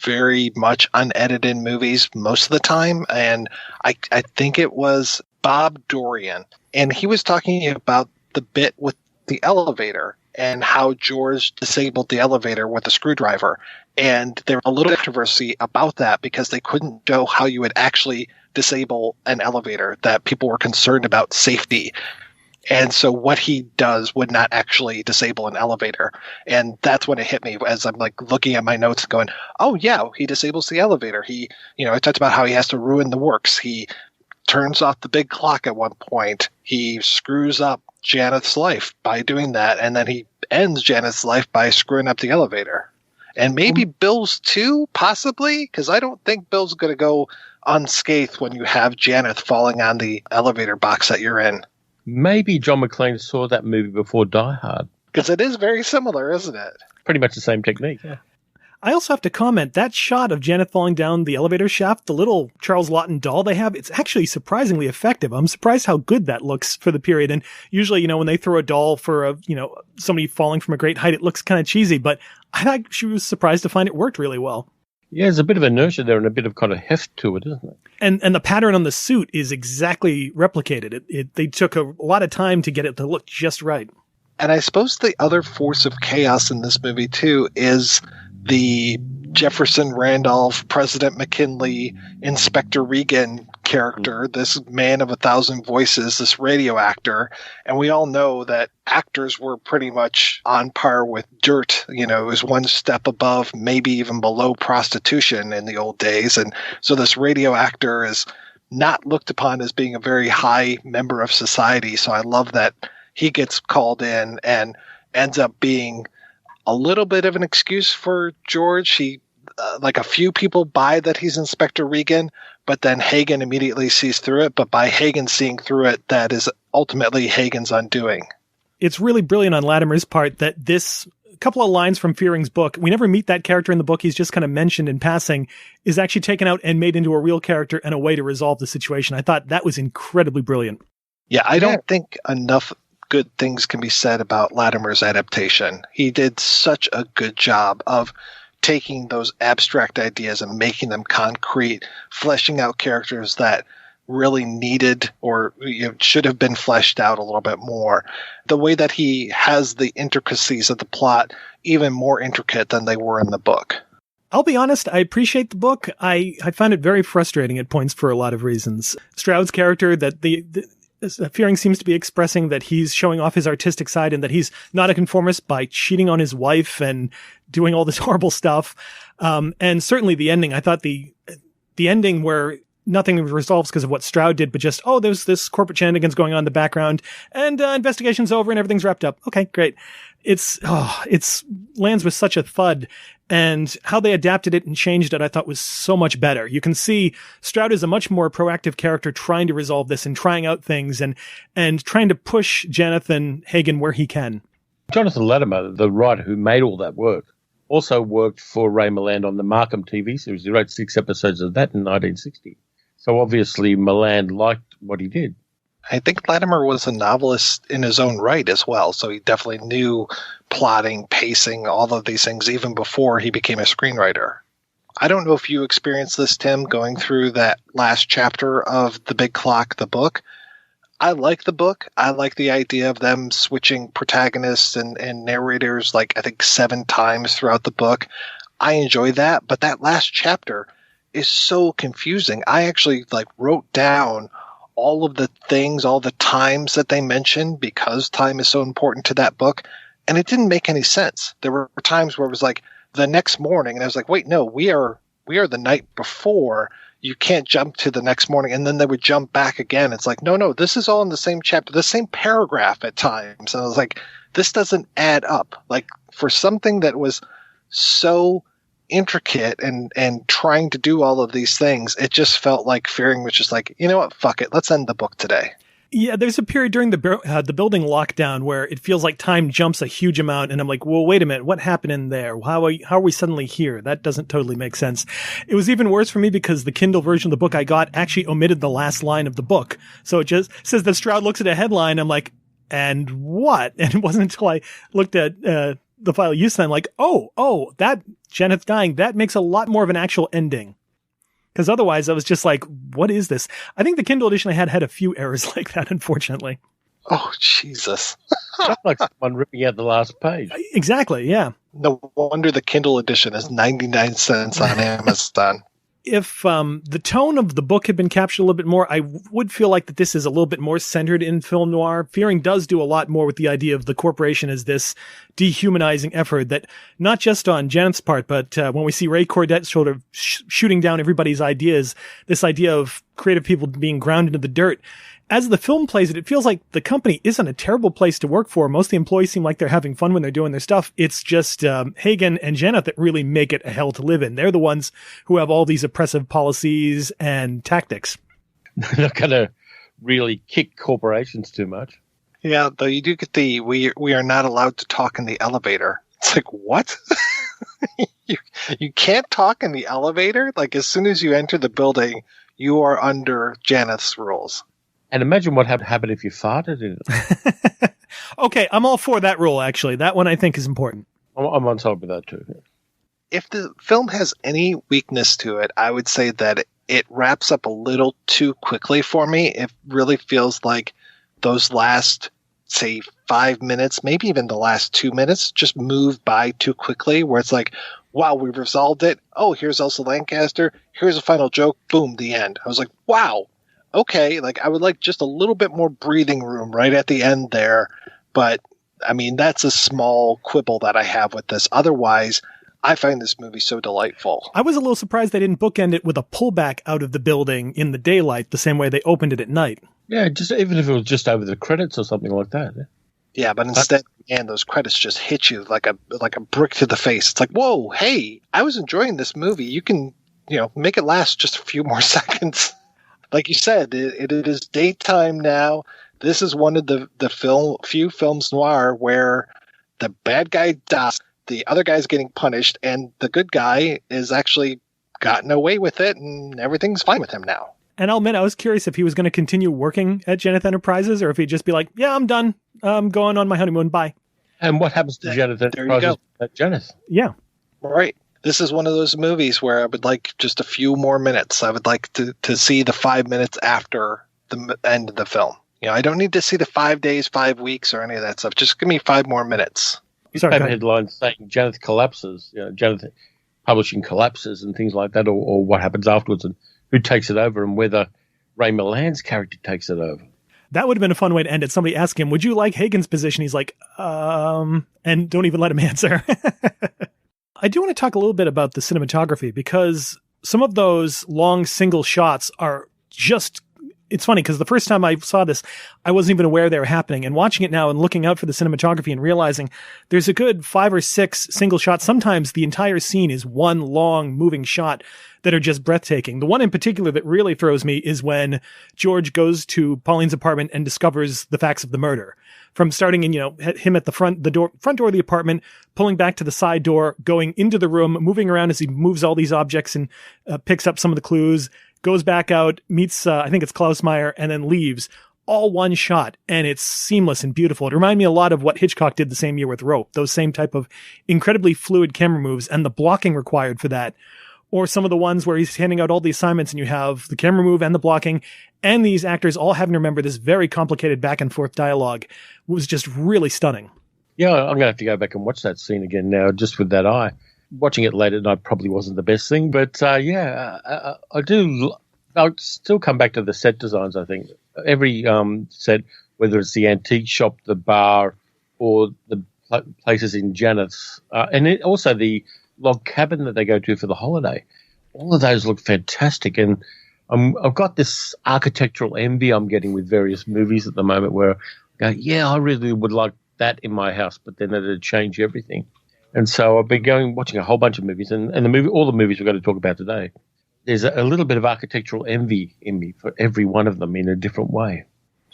very much unedited movies most of the time. And I think it was Bob Dorian, and he was talking about the bit with the elevator and how George disabled the elevator with a screwdriver. And there was a little controversy about that because they couldn't show how you would actually disable an elevator, that people were concerned about safety. And so what he does would not actually disable an elevator. And that's when it hit me as I'm like looking at my notes and going, oh yeah, he disables the elevator. He, I talked about how he has to ruin the works. He turns off the big clock at one point. He screws up Janoth's life by doing that. And then he ends Janoth's life by screwing up the elevator. And maybe Bill's too, possibly, because I don't think Bill's going to go unscathed when you have Janoth falling on the elevator box that you're in. Maybe John McClane saw that movie before Die Hard. Because it is very similar, isn't it? Pretty much the same technique, yeah. I also have to comment, that shot of Janoth falling down the elevator shaft, the little Charles Laughton doll they have, it's actually surprisingly effective. I'm surprised how good that looks for the period. And usually, when they throw a doll for somebody falling from a great height, it looks kind of cheesy, but I actually was surprised to find it worked really well. Yeah, there's a bit of inertia there and a bit of kind of heft to it, isn't it? And the pattern on the suit is exactly replicated. They took a lot of time to get it to look just right. And I suppose the other force of chaos in this movie, too, is the Jefferson Randolph, President McKinley, Inspector Regan character, this man of 1,000 voices, this radio actor. And we all know that actors were pretty much on par with dirt. It was one step above, maybe even below prostitution in the old days. And so this radio actor is not looked upon as being a very high member of society. So I love that he gets called in and ends up being a little bit of an excuse for George. He, like a few people buy that he's Inspector Regan, but then Hagen immediately sees through it. But by Hagen seeing through it, that is ultimately Hagen's undoing. It's really brilliant on Latimer's part that this couple of lines from Fearing's book, we never meet that character in the book, he's just kind of mentioned in passing, is actually taken out and made into a real character and a way to resolve the situation. I thought that was incredibly brilliant. Yeah, I don't think enough good things can be said about Latimer's adaptation. He did such a good job of taking those abstract ideas and making them concrete, fleshing out characters that really needed or should have been fleshed out a little bit more. The way that he has the intricacies of the plot even more intricate than they were in the book. I'll be honest, I appreciate the book. I found it very frustrating at points for a lot of reasons. Stroud's character, that Fearing seems to be expressing that he's showing off his artistic side and that he's not a conformist by cheating on his wife and doing all this horrible stuff. And certainly the ending, I thought the ending where nothing resolves because of what Stroud did, but just, there's this corporate shenanigans going on in the background and investigation's over and everything's wrapped up. Okay, great. It's lands with such a thud. And how they adapted it and changed it, I thought was so much better. You can see Stroud is a much more proactive character trying to resolve this and trying out things and trying to push Janoth and Hagen where he can. Jonathan Latimer, the writer who made all that work, also worked for Ray Milland on the Markham TV series. He wrote 6 episodes of that in 1960. So obviously Milland liked what he did. I think Latimer was a novelist in his own right as well, so he definitely knew plotting, pacing, all of these things even before he became a screenwriter. I don't know if you experienced this, Tim, going through that last chapter of The Big Clock, the book. I like the book. I like the idea of them switching protagonists and narrators, I think 7 times throughout the book. I enjoy that, but that last chapter is so confusing. I actually wrote down all of the things, all the times that they mentioned, because time is so important to that book. And it didn't make any sense. There were times where it was the next morning, and I was like, wait, no, we are the night before. You can't jump to the next morning. And then they would jump back again. It's like, no, this is all in the same chapter, the same paragraph at times. And I was like, this doesn't add up. For something that was so intricate and trying to do all of these things, it just felt like Fearing was just like, you know what, fuck it, let's end the book today. Yeah, there's a period during the building lockdown where it feels like time jumps a huge amount, and I'm like, well, wait a minute, what happened in there? How are we suddenly here? That doesn't totally make sense. It was even worse for me because the Kindle version of the book I got actually omitted the last line of the book. So it just says that Stroud looks at a headline, I'm like, and what? And it wasn't until I looked at the file you sent, like, oh, that Janoth dying, that makes a lot more of an actual ending. Because otherwise I was just like, what is this? I think the Kindle edition I had a few errors like that, unfortunately. Oh, Jesus. Sounds like someone ripping out the last page. Exactly, yeah. No wonder the Kindle edition is 99 cents on Amazon. If the tone of the book had been captured a little bit more, I would feel like that this is a little bit more centered in film noir. Fearing does do a lot more with the idea of the corporation as this dehumanizing effort that not just on Janoth's part, but when we see Ray Cordet sort of shooting down everybody's ideas, this idea of creative people being ground into the dirt. As the film plays it feels like the company isn't a terrible place to work for. Most of the employees seem like they're having fun when they're doing their stuff. It's just Hagen and Janoth that really make it a hell to live in. They're the ones who have all these oppressive policies and tactics. They're not going to really kick corporations too much. Yeah, though you do get the we are not allowed to talk in the elevator. It's like, what? you can't talk in the elevator? As soon as you enter the building, you are under Janoth's rules. And imagine what happened if you farted in it. Okay, I'm all for that rule, actually. That one I think is important. I'm on top of that, too. If the film has any weakness to it, I would say that it wraps up a little too quickly for me. It really feels like those last, say, 5 minutes, maybe even the last 2 minutes, just move by too quickly, where it's like, wow, we've resolved it. Oh, here's Elsa Lancaster. Here's a final joke. Boom, the end. I was like, wow, okay. Like, I would like just a little bit more breathing room right at the end there. But, I mean, that's a small quibble that I have with this. Otherwise, I find this movie so delightful. I was a little surprised they didn't bookend it with a pullback out of the building in the daylight, the same way they opened it at night. Yeah, just even if it was just over the credits or something like that. Yeah, but instead, man, those credits just hit you like a brick to the face. It's like, whoa, hey, I was enjoying this movie. You can, make it last just a few more seconds. Like you said, it is daytime now. This is one of the few films noir where the bad guy dies, the other guy's getting punished, and the good guy is actually gotten away with it, and everything's fine with him now. And I'll admit, I was curious if he was going to continue working at Janoth Enterprises, or if he'd just be like, yeah, I'm done. I'm going on my honeymoon. Bye. And what happens to Janoth Enterprises at Janoth? Yeah. Right. This is one of those movies where I would like just a few more minutes. I would like to see the 5 minutes after the end of the film. I don't need to see the 5 days, 5 weeks, or any of that stuff. Just give me 5 more minutes. You have a headline saying Janoth collapses, Janoth Publishing collapses and things like that, or what happens afterwards and who takes it over and whether Ray Milland's character takes it over. That would have been a fun way to end it. Somebody ask him, would you like Hagen's position? He's like, and don't even let him answer. I do want to talk a little bit about the cinematography, because some of those long single shots are just, it's funny because the first time I saw this, I wasn't even aware they were happening. And watching it now and looking out for the cinematography and realizing there's a good 5 or 6 single shots. Sometimes the entire scene is one long moving shot that are just breathtaking. The one in particular that really throws me is when George goes to Pauline's apartment and discovers the facts of the murder. From starting in, him at the front door of the apartment, pulling back to the side door, going into the room, moving around as he moves all these objects and picks up some of the clues, goes back out, meets, I think it's Klaus Meyer, and then leaves. All one shot, and it's seamless and beautiful. It reminded me a lot of what Hitchcock did the same year with Rope, those same type of incredibly fluid camera moves and the blocking required for that. Or some of the ones where he's handing out all the assignments and you have the camera move and the blocking, and these actors all having to remember this very complicated back and forth dialogue was just really stunning. Yeah, I'm going to have to go back and watch that scene again now, just with that eye. Watching it late at night probably wasn't the best thing, but I do. I'll still come back to the set designs, I think. Every set, whether it's the antique shop, the bar, or the places in Janoth's, and also the log cabin that they go to for the holiday. All of those look fantastic. And I've got this architectural envy I'm getting with various movies at the moment where I go, yeah, I really would like that in my house, but then it'd change everything. And so I've been watching a whole bunch of movies, and all the movies we're going to talk about today, there's a little bit of architectural envy in me for every one of them in a different way.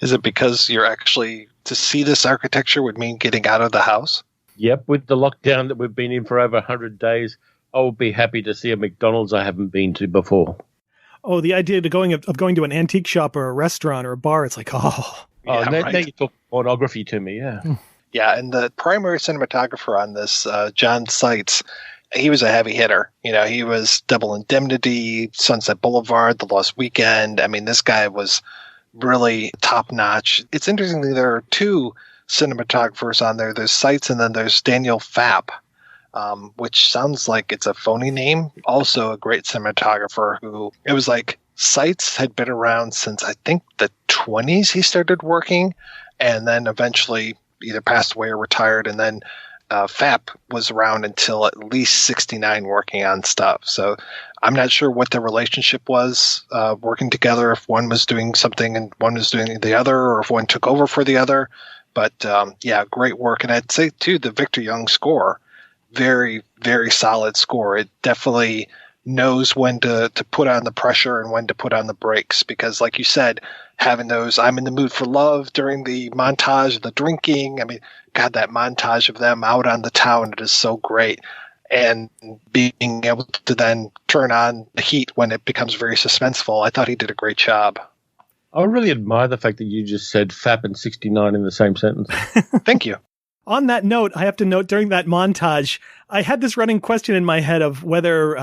Is it because you're actually, to see this architecture would mean getting out of the house? Yep, with the lockdown that we've been in for over 100 days, I will be happy to see a McDonald's I haven't been to before. Oh, the idea of going to an antique shop or a restaurant or a bar, it's like, oh. Yeah, now you talk pornography to me, yeah. Yeah, and the primary cinematographer on this, John Seitz, he was a heavy hitter. He was Double Indemnity, Sunset Boulevard, The Lost Weekend. I mean, this guy was really top-notch. It's interesting that there are 2 cinematographers on there. There's Seitz and then there's Daniel Fapp, which sounds like it's a phony name. Also a great cinematographer who, it was like Seitz had been around since I think the 20s he started working, and then eventually either passed away or retired, and then Fapp was around until at least 69 working on stuff. So I'm not sure what their relationship was working together, if one was doing something and one was doing the other, or if one took over for the other. But, great work. And I'd say, too, the Victor Young score, very, very solid score. It definitely knows when to put on the pressure and when to put on the brakes. Because, like you said, having those I'm in the mood for love during the montage of the drinking. I mean, God, that montage of them out on the town, it is so great. And being able to then turn on the heat when it becomes very suspenseful, I thought he did a great job. I really admire the fact that you just said Fapp and 69 in the same sentence. Thank you. On that note, I have to note during that montage, I had this running question in my head of whether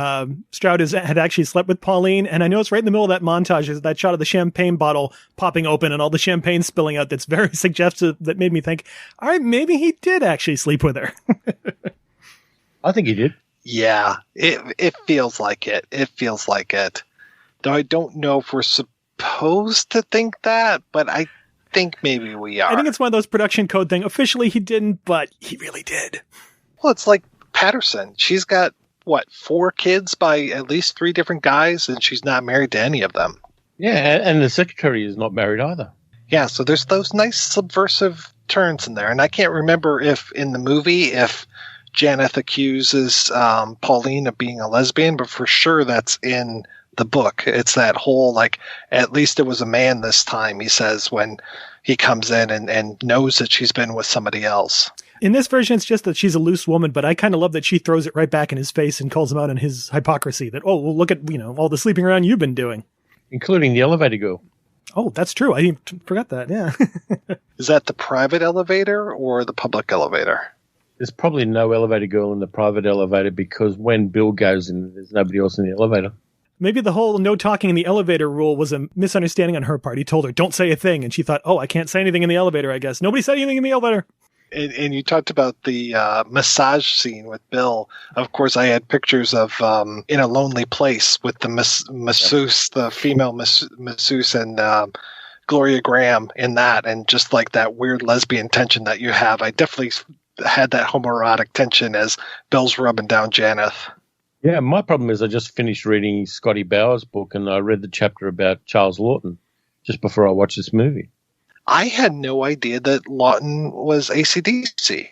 Stroud had actually slept with Pauline. And I know it's right in the middle of that montage is that shot of the champagne bottle popping open and all the champagne spilling out. That's very suggestive. That made me think, all right, maybe he did actually sleep with her. I think he did. Yeah, it feels like it. It feels like it. Though I don't know if we're supposed to think that, but I think maybe we are. I think it's one of those production code thing. Officially, he didn't, but he really did. Well, it's like Patterson. She's got, 4 kids by at least 3 different guys, and she's not married to any of them. Yeah, and the secretary is not married either. Yeah, so there's those nice subversive turns in there. And I can't remember if in the movie, if Janoth accuses Pauline of being a lesbian, but for sure that's in the book. It's that whole, at least it was a man this time, he says, when he comes in and knows that she's been with somebody else. In this version, it's just that she's a loose woman, but I kind of love that she throws it right back in his face and calls him out on his hypocrisy that, oh, well, look at, all the sleeping around you've been doing. Including the elevator girl. Oh, that's true. I forgot that, yeah. Is that the private elevator or the public elevator? There's probably no elevator girl in the private elevator because when Bill goes in, there's nobody else in the elevator. Maybe the whole no talking in the elevator rule was a misunderstanding on her part. He told her, don't say a thing. And she thought, oh, I can't say anything in the elevator, I guess. Nobody said anything in the elevator. And you talked about the massage scene with Bill. Of course, I had pictures of In a Lonely Place with the masseuse, the female masseuse, and Gloria Graham in that. And just like that weird lesbian tension that you have, I definitely had that homoerotic tension as Bill's rubbing down Janoth. Yeah, my problem is I just finished reading Scotty Bauer's book, and I read the chapter about Charles Laughton just before I watched this movie. I had no idea that Laughton was AC/DC.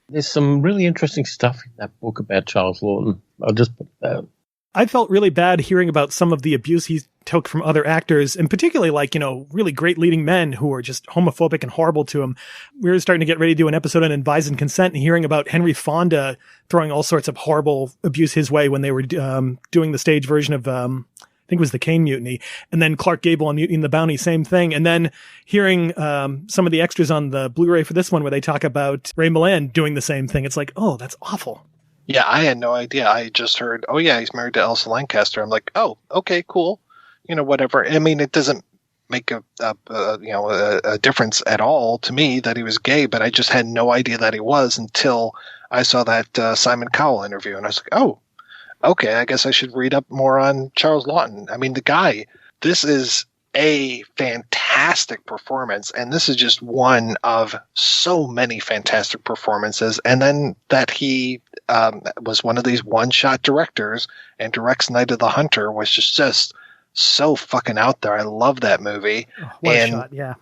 There's some really interesting stuff in that book about Charles Laughton. I'll just put that. I felt really bad hearing about some of the abuse he took from other actors, and particularly really great leading men who were just homophobic and horrible to him. We were starting to get ready to do an episode on Advise and Consent and hearing about Henry Fonda throwing all sorts of horrible abuse his way when they were doing the stage version of, I think it was the Caine Mutiny, and then Clark Gable on Mutiny and the Bounty, same thing. And then hearing some of the extras on the Blu-ray for this one where they talk about Ray Milland doing the same thing. It's like, oh, that's awful. Yeah, I had no idea. I just heard, oh yeah, he's married to Elsa Lancaster. I'm like, oh, okay, cool. Whatever. I mean, it doesn't make a difference at all to me that he was gay, but I just had no idea that he was until I saw that Simon Cowell interview, and I was like, oh, okay, I guess I should read up more on Charles Laughton. I mean, the guy, this is a fantastic performance, and this is just one of so many fantastic performances. And then that he was one of these one-shot directors and directs Night of the Hunter was just so fucking out there. I love that movie. Shot, yeah.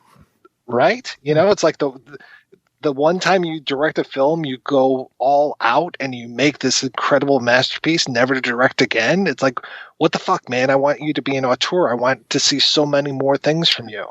Right? It's like the one time you direct a film, you go all out and you make this incredible masterpiece, never to direct again. It's like, what the fuck, man? I want you to be an auteur. I want to see so many more things from you.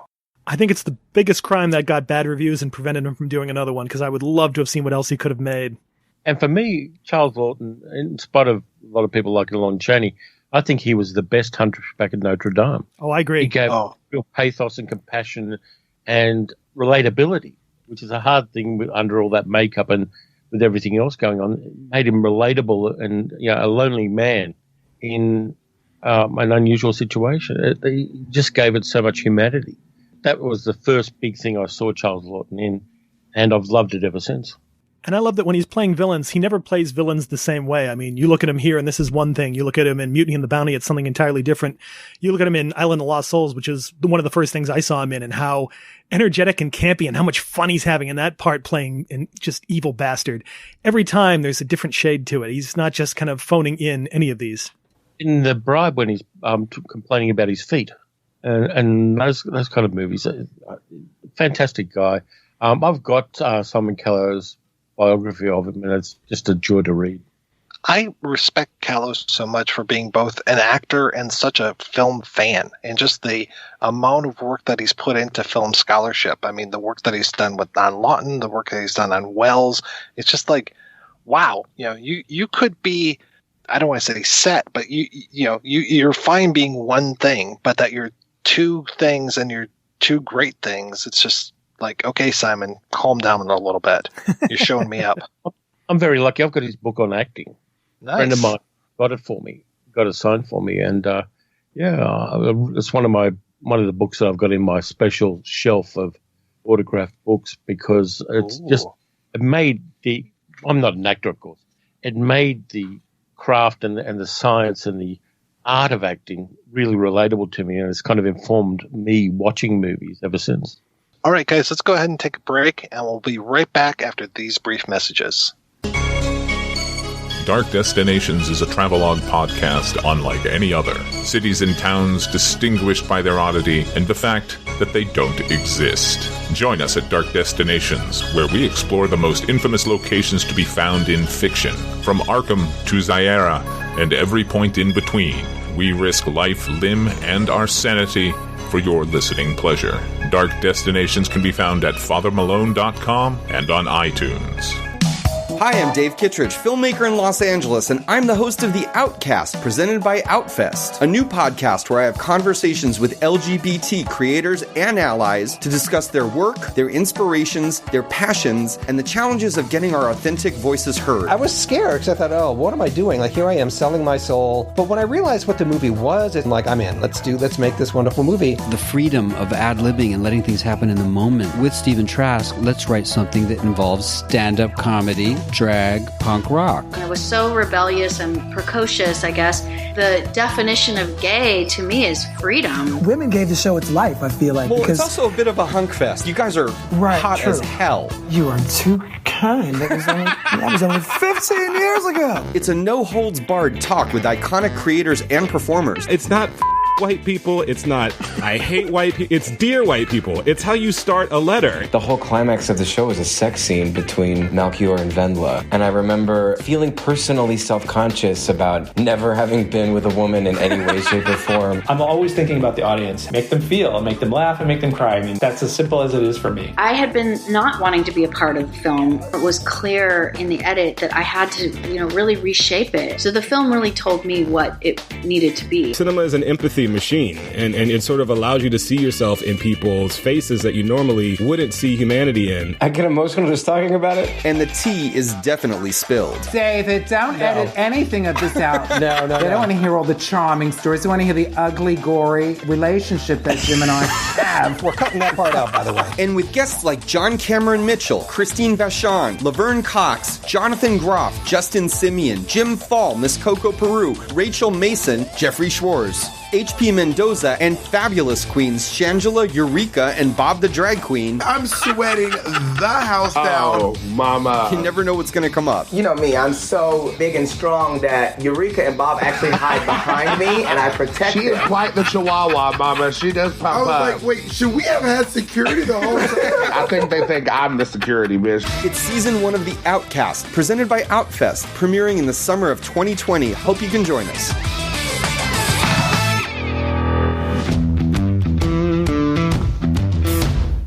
I think it's the biggest crime that got bad reviews and prevented him from doing another one, because I would love to have seen what else he could have made. And for me, Charles Laughton, in spite of a lot of people like Lon Chaney, I think he was the best hunchback at Notre Dame. Oh, I agree. He gave real pathos and compassion and relatability, which is a hard thing under all that makeup and with everything else going on. It made him relatable and a lonely man in an unusual situation. He just gave it so much humanity. That was the first big thing I saw Charles Laughton in, and I've loved it ever since. And I love that when he's playing villains, he never plays villains the same way. I mean, you look at him here and this is one thing. You look at him in Mutiny and the Bounty, it's something entirely different. You look at him in Island of Lost Souls, which is one of the first things I saw him in, and how energetic and campy and how much fun he's having in that part, playing in just evil bastard. Every time there's a different shade to it. He's not just kind of phoning in any of these. In The Bribe, when he's complaining about his feet and those kind of movies, fantastic guy. I've got Simon Callow's biography of him, and it's just a joy to read. I respect Callow so much for being both an actor and such a film fan, and just the amount of work that he's put into film scholarship. I mean, the work that he's done on Laughton, the work that he's done on Wells. It's just like, wow, you could be, I don't want to say set, but you're fine being one thing, but that you're two things and you're two great things. It's just like, okay, Simon, calm down a little bit. You're showing me up. I'm very lucky. I've got his book on acting. Nice. A friend of mine got it for me, got it signed for me, and it's one of the books that I've got in my special shelf of autographed books, because it's it made I'm not an actor, of course. It made the craft and the science and the art of acting really relatable to me, and it's kind of informed me watching movies ever since. All right, guys, let's go ahead and take a break, and we'll be right back after these brief messages. Dark Destinations is a travelogue podcast unlike any other. Cities and towns distinguished by their oddity and the fact that they don't exist. Join us at Dark Destinations, where we explore the most infamous locations to be found in fiction. From Arkham to Zaira and every point in between, we risk life, limb, and our sanity for your listening pleasure. Dark Destinations can be found at fathermalone.com and on iTunes. Hi, I'm Dave Kittredge, filmmaker in Los Angeles, and I'm the host of The Outcast, presented by Outfest, a new podcast where I have conversations with LGBT creators and allies to discuss their work, their inspirations, their passions, and the challenges of getting our authentic voices heard. I was scared because I thought, what am I doing? Like, here I am selling my soul. But when I realized what the movie was, I'm like, I'm in. Let's make this wonderful movie. The freedom of ad-libbing and letting things happen in the moment. With Stephen Trask, let's write something that involves stand-up comedy, drag, punk rock. I was so rebellious and precocious, I guess. The definition of gay to me is freedom. Women gave the show its life, I feel like. Well, because it's also a bit of a hunk fest. You guys are hot as hell. You are too kind. That was only 15 years ago. It's a no-holds-barred talk with iconic creators and performers. It's not white people. It's not I hate white people. It's dear white people. It's how you start a letter. The whole climax of the show was a sex scene between Melchior and Wendla. And I remember feeling personally self-conscious about never having been with a woman in any way, shape, or form. I'm always thinking about the audience. Make them feel, make them laugh, and make them cry. I mean, that's as simple as it is for me. I had been not wanting to be a part of the film. It was clear in the edit that I had to, really reshape it. So the film really told me what it needed to be. Cinema is an empathy machine, and it sort of allows you to see yourself in people's faces that you normally wouldn't see humanity in. I get emotional just talking about it. And the tea is definitely spilled. David, don't edit anything of this out. No. They don't want to hear all the charming stories. They want to hear the ugly, gory relationship that Jim and I have. We're cutting that part out, by the way. And with guests like John Cameron Mitchell, Christine Vachon, Laverne Cox, Jonathan Groff, Justin Simeon, Jim Fall, Miss Coco Peru, Rachel Mason, Jeffrey Schwartz, H.P. Mendoza, and fabulous queens Shangela, Eureka, and Bob the Drag Queen. I'm sweating the house down. Oh, mama. You never know what's going to come up. You know me, I'm so big and strong that Eureka and Bob actually hide behind me, and I protect them. She is quite the chihuahua, mama. She does pop up. I was like, wait, should we have had security the whole time? I think they think I'm the security, bitch. It's season 1 of The Outcast, presented by Outfest, premiering in the summer of 2020. Hope you can join us.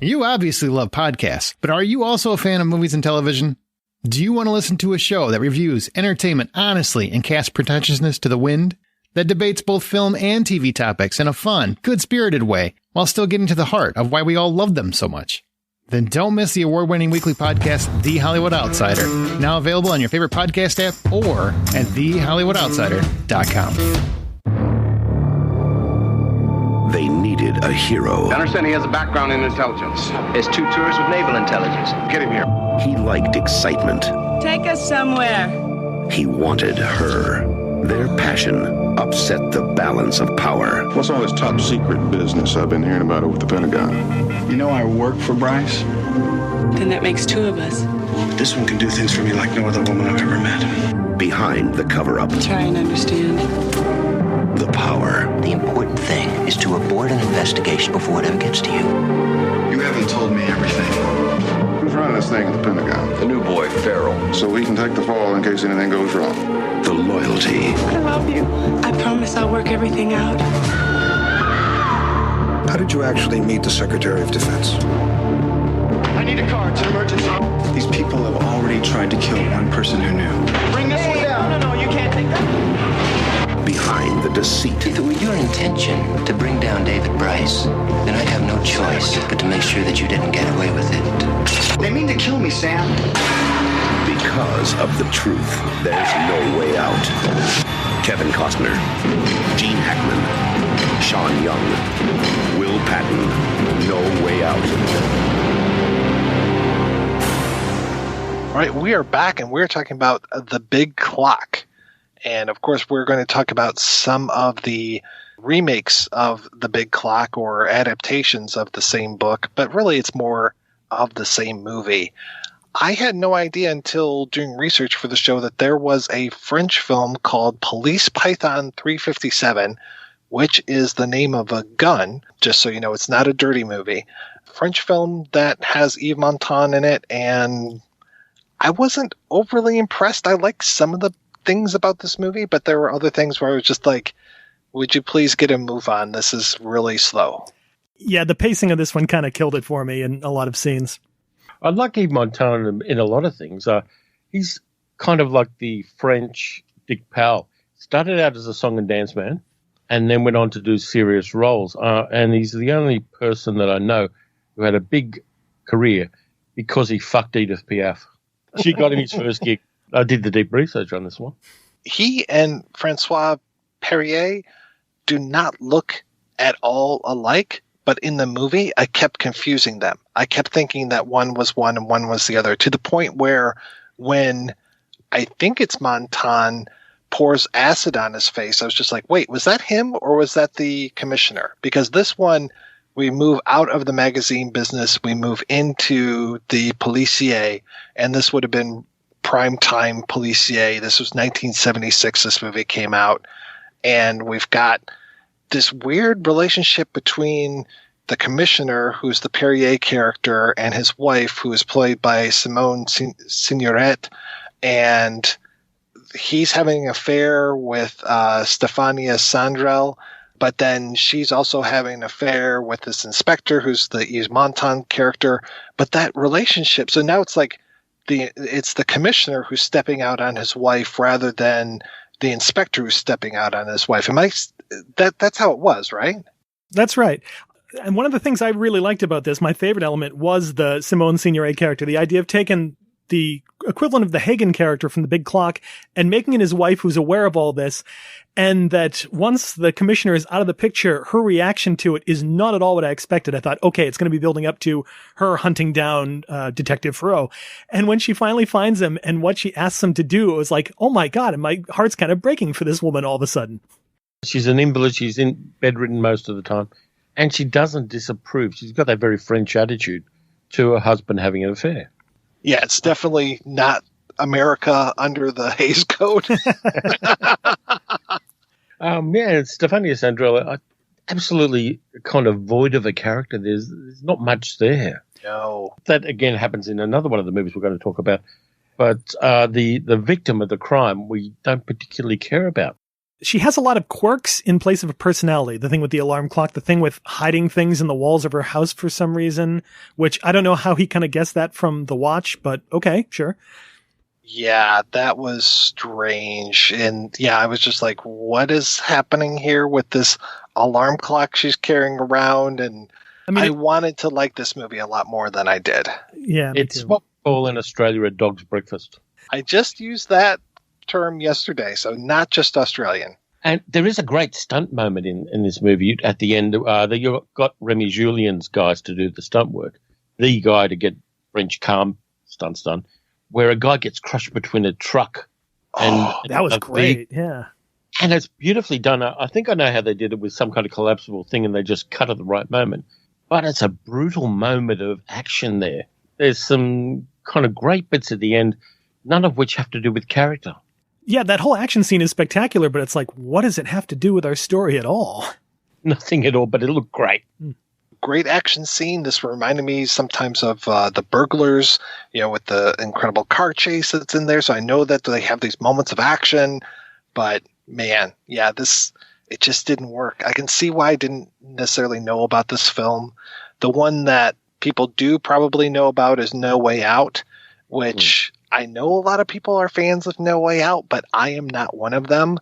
You obviously love podcasts, but are you also a fan of movies and television? Do you want to listen to a show that reviews entertainment honestly and casts pretentiousness to the wind? That debates both film and TV topics in a fun, good-spirited way, while still getting to the heart of why we all love them so much? Then don't miss the award-winning weekly podcast, The Hollywood Outsider, now available on your favorite podcast app or at thehollywoodoutsider.com. They needed a hero. I understand he has a background in intelligence. There's 2 tours with naval intelligence. Get him here. He liked excitement. Take us somewhere. He wanted her. Their passion upset the balance of power. What's all this top secret business I've been hearing about over the Pentagon? You know I work for Bryce? Then that makes 2 of us. This one can do things for me like no other woman I've ever met. Behind the cover-up. Try and understand. The power. The important thing is to abort an investigation before it ever gets to you. You haven't told me everything. Who's running this thing at the Pentagon? The new boy, Farrow. So he can take the fall in case anything goes wrong. The loyalty. I love you. I promise I'll work everything out. How did you actually meet the Secretary of Defense? I need a car. It's an emergency. These people have already tried to kill one person who knew. Bring this one down. No, you can't take that. Behind the deceit. If it were your intention to bring down David Bryce, then I'd have no choice but to make sure that you didn't get away with it. They mean to kill me, Sam. Because of the truth, there's no way out. Kevin Costner, Gene Hackman, Sean Young, Will Patton, no way out. All right, we are back, and we're talking about The Big Clock. And of course, we're going to talk about some of the remakes of The Big Clock or adaptations of the same book, but really it's more of the same movie. I had no idea until doing research for the show that there was a French film called Police Python 357, which is the name of a gun, just so you know, it's not a dirty movie. French film that has Yves Montand in it, and I wasn't overly impressed. I liked some of the things about this movie, but there were other things where I was just like, would you please get a move on? This is really slow. Yeah, the pacing of this one kind of killed it for me in a lot of scenes. I like Yves Montand in a lot of things. He's kind of like the French Dick Powell. Started out as a song and dance man and then went on to do serious roles. And he's the only person that I know who had a big career because he fucked Edith Piaf. She got him his first gig. I did the deep research on this one. He and Francois Perrier do not look at all alike, but in the movie, I kept confusing them. I kept thinking that one was one and one was the other, to the point where when I think it's Montand pours acid on his face, I was just like, wait, was that him or was that the commissioner? Because this one, we move out of the magazine business, we move into the policier, and this would have been primetime policier. This was 1976, this movie came out, and we've got this weird relationship between the commissioner, who's the Perrier character, and his wife, who is played by Simone Signoret, and he's having an affair with Stefania Sandrell, but then she's also having an affair with this inspector, who's the Yves Montand character. But that relationship, so now it's like it's the commissioner who's stepping out on his wife rather than the inspector who's stepping out on his wife. That's how it was, right? That's right. And one of the things I really liked about this, my favorite element, was the Simone Signoret character. The idea of taking the equivalent of the Hagen character from The Big Clock and making it his wife who's aware of all this. And that once the commissioner is out of the picture, her reaction to it is not at all what I expected. I thought, okay, it's going to be building up to her hunting down Detective Farrow. And when she finally finds him and what she asks him to do, it was like, oh my God, and my heart's kind of breaking for this woman all of a sudden. She's an invalid. She's bedridden most of the time. And she doesn't disapprove. She's got that very French attitude to her husband having an affair. Yeah, it's definitely not America under the Hays Code. Stefania Sandrell, absolutely kind of void of a character. There's not much there. No. That, again, happens in another one of the movies we're going to talk about. But the victim of the crime we don't particularly care about. She has a lot of quirks in place of a personality. The thing with the alarm clock, the thing with hiding things in the walls of her house for some reason, which I don't know how he kind of guessed that from The Watch, but okay, sure. Yeah, that was strange. And yeah, I was just like, what is happening here with this alarm clock she's carrying around? And I wanted to like this movie a lot more than I did. Yeah, it's what we call in Australia a dog's breakfast. I just used that term yesterday, so not just Australian. And there is a great stunt moment in this movie at the end. You've got Remy Julien's guys to do the stunt work, the guy to get French calm stunts done, where a guy gets crushed between a truck. And that was great, yeah. And it's beautifully done. I think I know how they did it with some kind of collapsible thing, and they just cut at the right moment. But it's a brutal moment of action there. There's some kind of great bits at the end, none of which have to do with character. Yeah, that whole action scene is spectacular, but it's like, what does it have to do with our story at all? Nothing at all, but it looked great. Great action scene. This reminded me sometimes of The Burglars, with the incredible car chase that's in there. So I know that they have these moments of action, but man, yeah, it just didn't work. I can see why I didn't necessarily know about this film. The one that people do probably know about is No Way Out, which I know a lot of people are fans of No Way Out, but I am not one of them.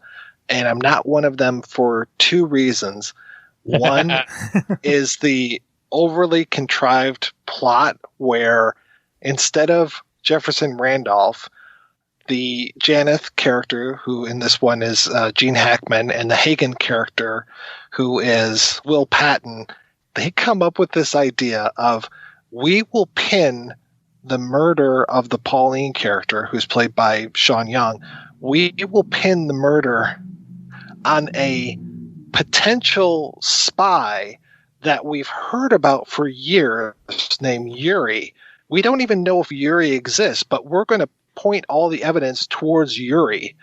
And I'm not one of them for two reasons. One is the overly contrived plot where instead of Jefferson Randolph, the Janoth character, who in this one is Gene Hackman, and the Hagen character, who is Will Patton, they come up with this idea of, we will pin the murder of the Pauline character, who's played by Sean Young, we will pin the murder on a potential spy that we've heard about for years named Yuri. We don't even know if Yuri exists, but we're going to point all the evidence towards Yuri.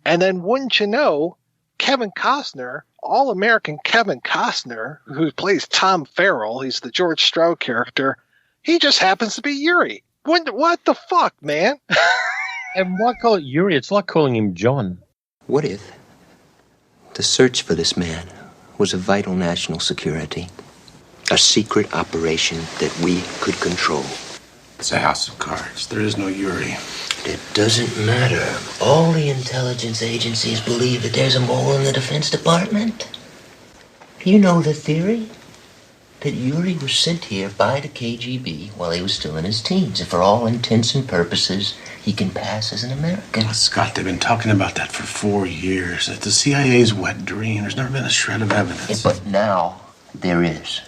And then wouldn't you know, Kevin Costner, all-American Kevin Costner, who plays Tom Farrell, he's the George Stroud character, he just happens to be Yuri. What the fuck, man? And why call it Yuri? It's like calling him John. What if the search for this man was a vital national security? A secret operation that we could control. It's a house of cards. There is no Yuri. It doesn't matter. All the intelligence agencies believe that there's a mole in the Defense Department. You know the theory? That Yuri was sent here by the KGB while he was still in his teens. And for all intents and purposes, he can pass as an American. Oh, Scott, they've been talking about that for 4 years. It's the CIA's wet dream. There's never been a shred of evidence. But now, there is.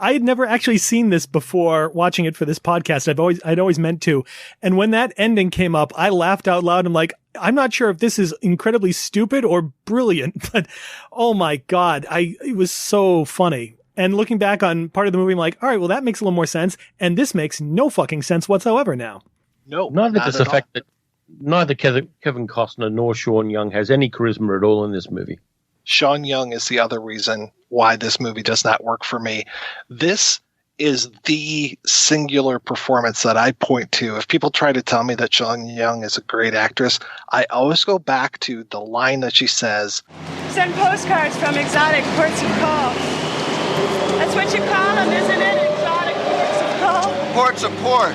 I had never actually seen this before watching it for this podcast. I'd always meant to. And when that ending came up, I laughed out loud. I'm like, I'm not sure if this is incredibly stupid or brilliant, but oh my God, it was so funny. And looking back on part of the movie, I'm like, all right, well, that makes a little more sense. And this makes no fucking sense whatsoever now. No, neither does the fact that neither Kevin Costner nor Sean Young has any charisma at all in this movie. Sean Young is the other reason why this movie does not work for me. This is the singular performance that I point to. If people try to tell me that Sean Young is a great actress, I always go back to the line that she says, Send postcards from exotic ports of call. That's what you call them, isn't it? Exotic ports of call? Ports of port.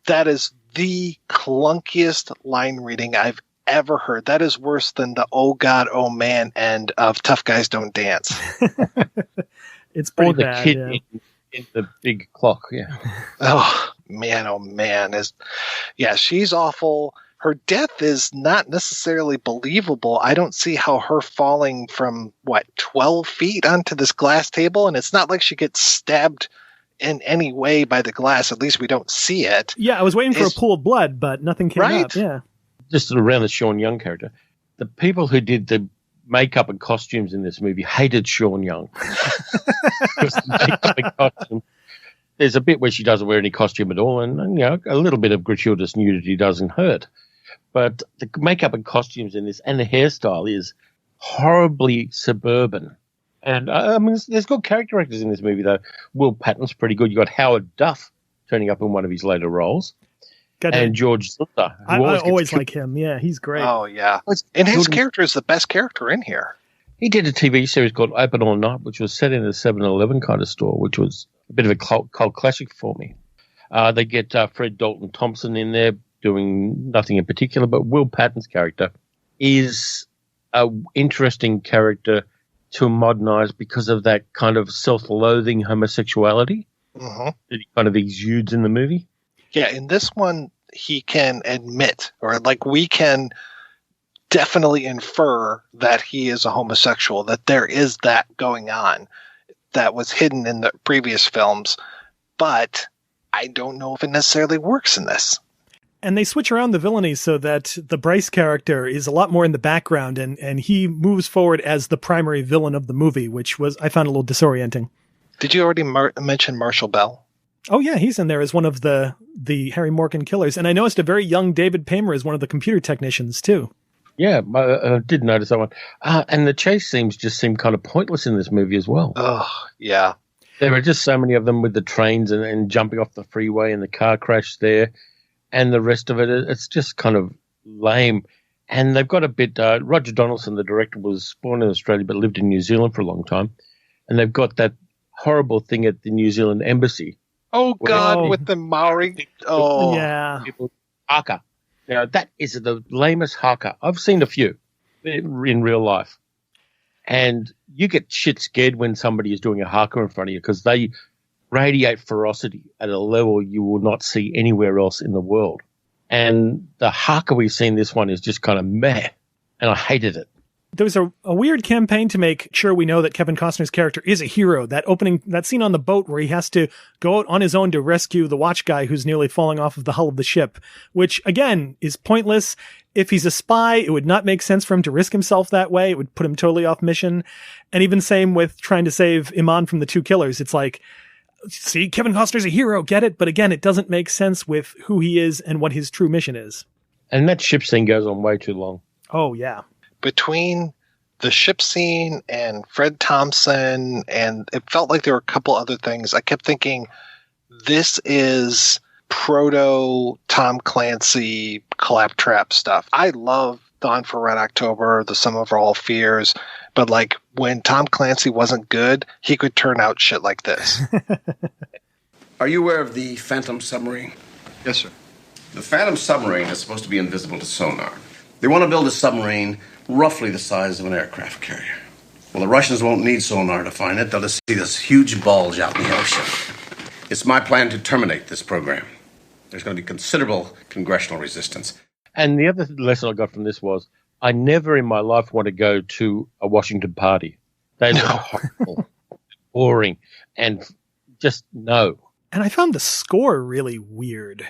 That is the clunkiest line reading I've ever heard. That is worse than the "Oh God, oh man" end of Tough Guys Don't Dance. It's pretty the bad. kid Yeah. in the big clock. Yeah. Oh man, she's awful. Her death is not necessarily believable. I don't see how her falling from 12 feet onto this glass table, and it's not like she gets stabbed in any way by the glass. At least we don't see it. Yeah, I was waiting for a pool of blood, but nothing came up. Yeah. Just around the Sean Young character, the people who did the makeup and costumes in this movie hated Sean Young. Because the makeup and costume, there's a bit where she doesn't wear any costume at all, and a little bit of gratuitous nudity doesn't hurt. But the makeup and costumes in this and the hairstyle is horribly suburban. And there's good character actors in this movie, though. Will Patton's pretty good. You got Howard Duff turning up in one of his later roles. And George Stroud. I always like him. Yeah, he's great. Oh, yeah. And his character is the best character in here. He did a TV series called Open All Night, which was set in a 7-Eleven kind of store, which was a bit of a cult classic for me. They get Fred Dalton Thompson in there doing nothing in particular, but Will Patton's character is an interesting character to modernize because of that kind of self-loathing homosexuality that he kind of exudes in the movie. Yeah, in this one, he can admit, or we can definitely infer that he is a homosexual, that there is that going on that was hidden in the previous films, but I don't know if it necessarily works in this. And they switch around the villainy so that the Bryce character is a lot more in the background, and he moves forward as the primary villain of the movie, which I found a little disorienting. Did you already mention Marshall Bell? Oh, yeah, he's in there as one of the Harry Morgan killers. And I noticed a very young David Paymer as one of the computer technicians, too. Yeah, I did notice that one. And the chase scenes just seem kind of pointless in this movie as well. Oh, yeah. There are just so many of them with the trains and jumping off the freeway and the car crash there. And the rest of it, it's just kind of lame. And they've got a bit, Roger Donaldson, the director, was born in Australia but lived in New Zealand for a long time. And they've got that horrible thing at the New Zealand embassy. Oh, God, with the Maori. Oh, yeah. Haka. Now, that is the lamest haka. I've seen a few in real life. And you get shit scared when somebody is doing a haka in front of you because they radiate ferocity at a level you will not see anywhere else in the world. And the haka we've seen this one is just kind of meh. And I hated it. There was a weird campaign to make sure we know that Kevin Costner's character is a hero. That scene on the boat where he has to go out on his own to rescue the watch guy who's nearly falling off of the hull of the ship, which again is pointless. If he's a spy, it would not make sense for him to risk himself that way. It would put him totally off mission. And even same with trying to save Iman from the two killers. It's like, see, Kevin Costner's a hero, get it? But again, it doesn't make sense with who he is and what his true mission is. And that ship scene goes on way too long. Oh, yeah. Between the ship scene and Fred Thompson, and it felt like there were a couple other things, I kept thinking, this is proto Tom Clancy claptrap stuff. I love Dawn for Red October, The Sum of All Fears, but like when Tom Clancy wasn't good, he could turn out shit like this. Are you aware of the Phantom submarine? Yes, sir. The Phantom submarine is supposed to be invisible to sonar. They want to build a submarine roughly the size of an aircraft carrier. Well, the Russians won't need sonar to find it. They'll just see this huge bulge out in the ocean. It's my plan to terminate this program. There's going to be considerable congressional resistance. And the other lesson I got from this was, I never in my life want to go to a Washington party. They look horrible, boring, and just no. And I found the score really weird.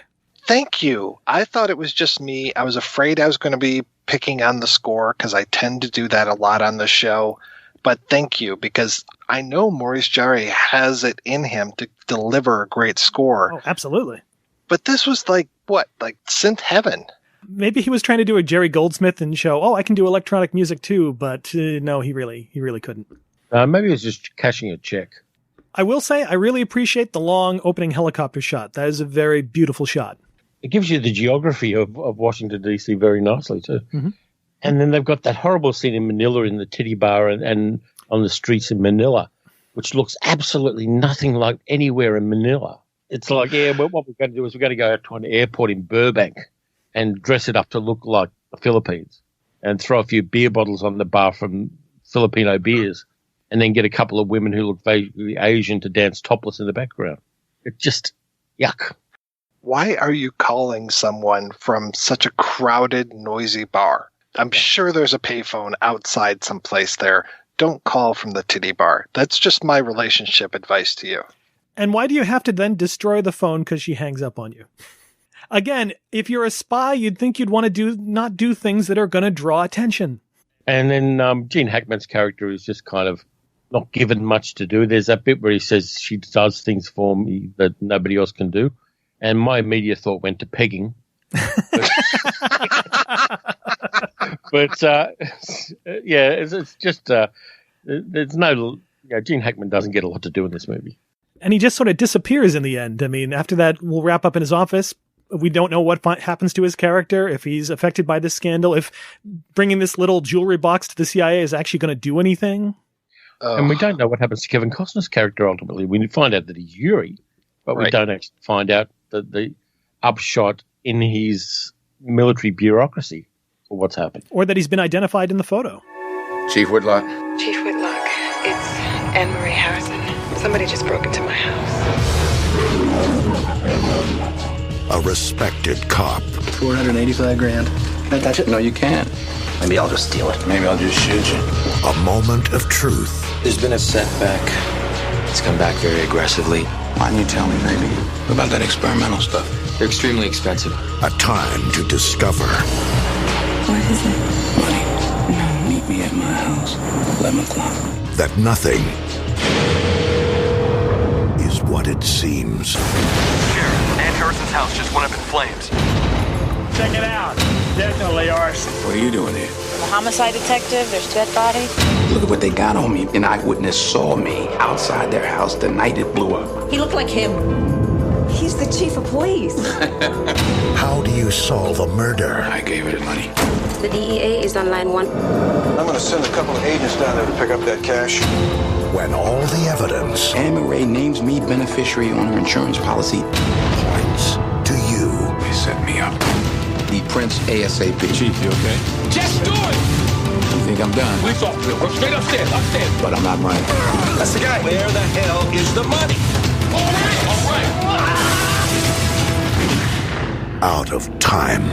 Thank you. I thought it was just me. I was afraid I was going to be picking on the score because I tend to do that a lot on the show. But thank you, because I know Maurice Jarre has it in him to deliver a great score. Oh, absolutely. But this was like, what, like synth heaven? Maybe he was trying to do a Jerry Goldsmith and show, oh, I can do electronic music too, but no, he really couldn't. Maybe he was just cashing a check. I will say, I really appreciate the long opening helicopter shot. That is a very beautiful shot. It gives you the geography of Washington, D.C. very nicely too. Mm-hmm. And then they've got that horrible scene in Manila in the titty bar and on the streets in Manila, which looks absolutely nothing like anywhere in Manila. It's like, yeah, well, what we're going to do is we're going to go out to an airport in Burbank and dress it up to look like the Philippines and throw a few beer bottles on the bar from Filipino beers and then get a couple of women who look vaguely Asian to dance topless in the background. It's just yuck. Why are you calling someone from such a crowded, noisy bar? I'm sure there's a payphone outside someplace there. Don't call from the titty bar. That's just my relationship advice to you. And why do you have to then destroy the phone because she hangs up on you? Again, if you're a spy, you'd think you'd want to not do things that are going to draw attention. And then Gene Hackman's character is just kind of not given much to do. There's that bit where he says she does things for me that nobody else can do. And my immediate thought went to pegging. But yeah, it's just there's no. Gene Hackman doesn't get a lot to do in this movie, and he just sort of disappears in the end. I mean, after that, we'll wrap up in his office. We don't know what happens to his character, if he's affected by this scandal, if bringing this little jewelry box to the CIA is actually going to do anything. And we don't know what happens to Kevin Costner's character ultimately. We find out that he's Yuri, but we don't actually find out the upshot in his military bureaucracy for what's happened. Or that he's been identified in the photo. Chief Whitlock. Chief Whitlock, it's Anne-Marie Harrison. Somebody just broke into my house. A respected cop. 485 grand. Can I touch it? No, you can't. Maybe I'll just steal it. Maybe I'll just shoot you. A moment of truth. There's been a setback. It's come back very aggressively. Why don't you tell me, baby, about that experimental stuff? They're extremely expensive. A time to discover. What is it? Money. No, meet me at my house. 11 o'clock. That nothing is what it seems. Sheriff, Ann Harrison's house just went up in flames. Check it out. Definitely arson. What are you doing here? I'm a homicide detective. There's dead bodies. Look at what they got on me. An eyewitness saw me outside their house the night it blew up. He looked like him. He's the chief of police. How do you solve a murder? I gave her the money. The DEA is on line 1. I'm going to send a couple of agents down there to pick up that cash. When all the evidence... Anne-Marie names me beneficiary on her insurance policy. Points to you. They set me up. The Prince ASAP. Chief, you okay? Just do it! You think I'm done? Police officer, go straight upstairs. But I'm not running. That's the guy. Where the hell is the money? All right. Out of time.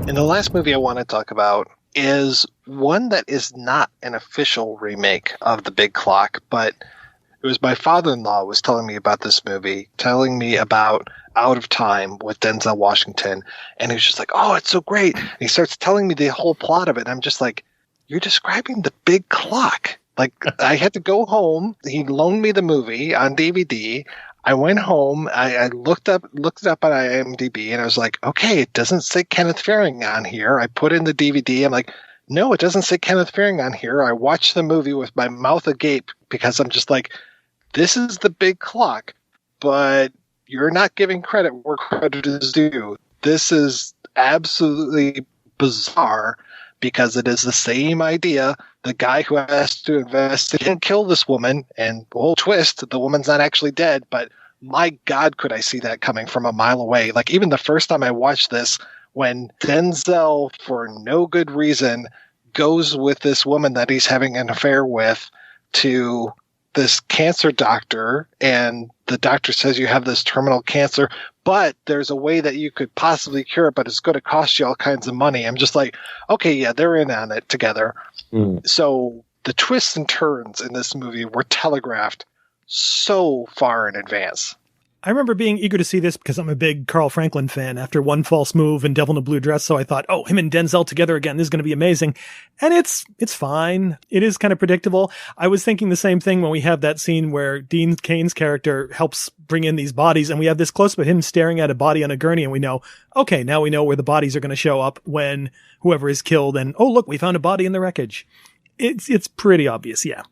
And the last movie I want to talk about is one that is not an official remake of The Big Clock, but it was my father-in-law was telling me about this movie, telling me about Out of Time with Denzel Washington, and he was just like, oh, it's so great. And he starts telling me the whole plot of it, and I'm just like, you're describing The Big Clock. Like, I had to go home. He loaned me the movie on DVD. I went home. I looked it up on IMDb, and I was like, okay, it doesn't say Kenneth Fearing on here. I put in the DVD. I'm like, no, it doesn't say Kenneth Fearing on here. I watched the movie with my mouth agape because I'm just like, this is The Big Clock, but you're not giving credit where credit is due. This is absolutely bizarre because it is the same idea. The guy who has to investigate and kill this woman, and whole twist, the woman's not actually dead, but my God, could I see that coming from a mile away. Like, even the first time I watched this, when Denzel, for no good reason, goes with this woman that he's having an affair with to this cancer doctor, and the doctor says you have this terminal cancer, but there's a way that you could possibly cure it, but it's going to cost you all kinds of money. I'm just like, okay, yeah, they're in on it together. So the twists and turns in this movie were telegraphed so far in advance. I remember being eager to see this because I'm a big Carl Franklin fan after One False Move and Devil in a Blue Dress. So I thought, oh, him and Denzel together again, this is going to be amazing. And it's fine. It is kind of predictable. I was thinking the same thing when we have that scene where Dean Cain's character helps bring in these bodies, and we have this close-up of him staring at a body on a gurney, and we know, okay, now we know where the bodies are going to show up when whoever is killed, and oh, look, we found a body in the wreckage. It's pretty obvious, yeah.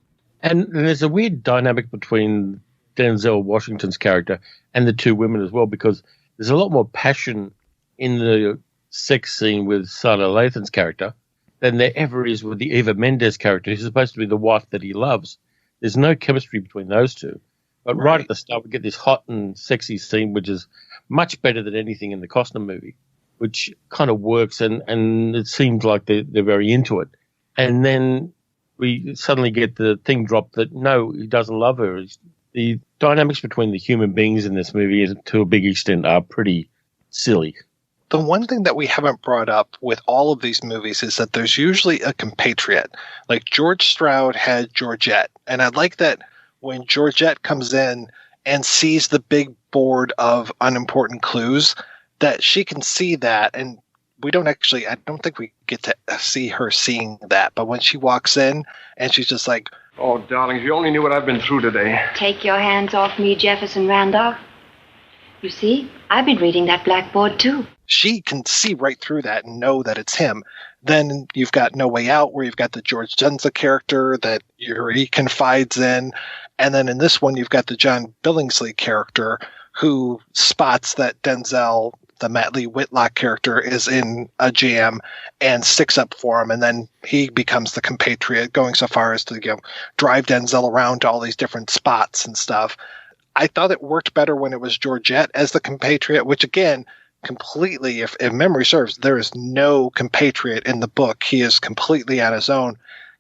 And there's a weird dynamic between Denzel Washington's character and the two women as well, because there's a lot more passion in the sex scene with Sana Lathan's character than there ever is with the Eva Mendes character, who's supposed to be the wife that he loves. There's no chemistry between those two. But right at the start, we get this hot and sexy scene, which is much better than anything in the Costner movie, which kind of works, and it seems like they're very into it. And then we suddenly get the thing dropped that, no, he doesn't love her. The dynamics between the human beings in this movie, to a big extent, are pretty silly. The one thing that we haven't brought up with all of these movies is that there's usually a compatriot. Like George Stroud had Georgette, and I like that when Georgette comes in and sees the big board of unimportant clues, that she can see that, and I don't think we get to see her seeing that, but when she walks in and she's just like, oh, darling, if you only knew what I've been through today. Take your hands off me, Jefferson Randolph. You see, I've been reading that blackboard too. She can see right through that and know that it's him. Then you've got No Way Out, where you've got the George Jenza character that Yuri confides in. And then in this one, you've got the John Billingsley character who spots that Denzel, the Matt Lee Whitlock character, is in a jam and sticks up for him. And then he becomes the compatriot, going so far as to drive Denzel around to all these different spots and stuff. I thought it worked better when it was Georgette as the compatriot, which again, completely, if memory serves, there is no compatriot in the book. He is completely on his own,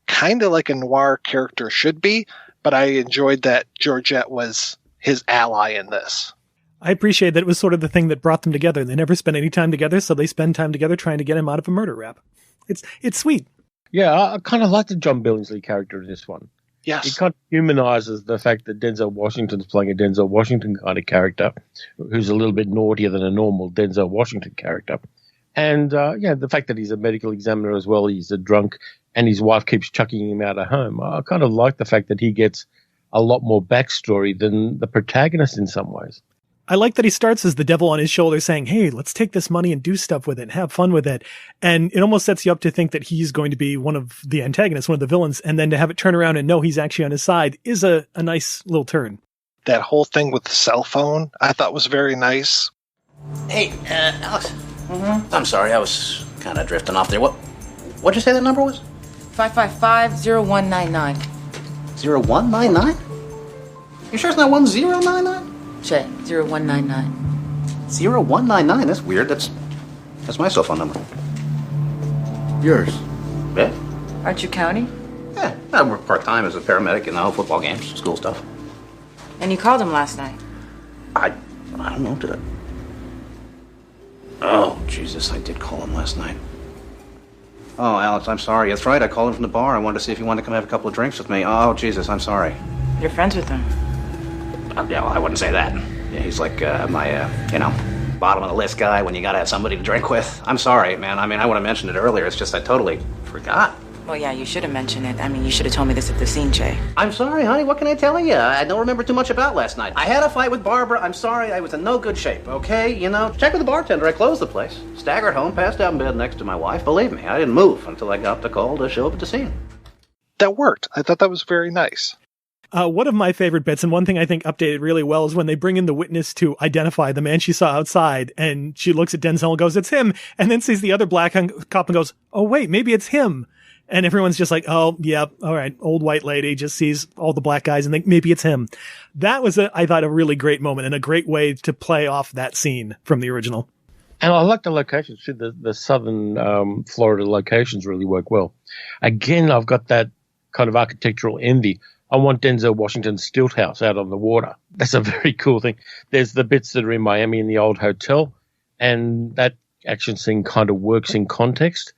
kind of like a noir character should be, but I enjoyed that Georgette was his ally in this. I appreciate that it was sort of the thing that brought them together. They never spent any time together, so they spend time together trying to get him out of a murder rap. It's sweet. Yeah, I kind of like the John Billingsley character in this one. Yes. It kind of humanizes the fact that Denzel Washington's playing a Denzel Washington kind of character who's a little bit naughtier than a normal Denzel Washington character. And, the fact that he's a medical examiner as well, he's a drunk, and his wife keeps chucking him out of home. I kind of like the fact that he gets a lot more backstory than the protagonist in some ways. I like that he starts as the devil on his shoulder saying, hey, let's take this money and do stuff with it and have fun with it. And it almost sets you up to think that he's going to be one of the antagonists, one of the villains. And then to have it turn around and know he's actually on his side is a nice little turn. That whole thing with the cell phone I thought was very nice. Hey, Alex. Mm-hmm. I'm sorry, I was kind of drifting off there. What'd you say that number was? 555-0199. 0199? You sure it's not 1099? Check, 0199. 0199? That's weird. That's my cell phone number. Yours? Yeah. Aren't you county? Yeah, I work part-time as a paramedic in the football games, school stuff. And you called him last night? I don't know, did I? Oh, Jesus, I did call him last night. Oh, Alex, I'm sorry. That's right, I called him from the bar. I wanted to see if he wanted to come have a couple of drinks with me. Oh, Jesus, I'm sorry. You're friends with him. Yeah, well, I wouldn't say that. Yeah, he's like my bottom of the list guy when you gotta have somebody to drink with. I'm sorry, man. I mean, I would have mentioned it earlier. It's just I totally forgot. Well, yeah, you should have mentioned it. I mean, you should have told me this at the scene, Jay. I'm sorry, honey. What can I tell you? I don't remember too much about last night. I had a fight with Barbara. I'm sorry. I was in no good shape, okay? Check with the bartender. I closed the place. Staggered home, passed out in bed next to my wife. Believe me, I didn't move until I got the call to show up at the scene. That worked. I thought that was very nice. One of my favorite bits, and one thing I think updated really well, is when they bring in the witness to identify the man she saw outside, and she looks at Denzel and goes, "It's him," and then sees the other black cop and goes, "Oh, wait, maybe it's him." And everyone's just like, "Oh, yeah, all right, old white lady just sees all the black guys and think maybe it's him." That was, I thought, a really great moment and a great way to play off that scene from the original. And I like the locations too. The southern Florida locations really work well. Again, I've got that kind of architectural envy. I want Denzel Washington's stilt house out on the water. That's a very cool thing. There's the bits that are in Miami in the old hotel, and that action scene kind of works in context.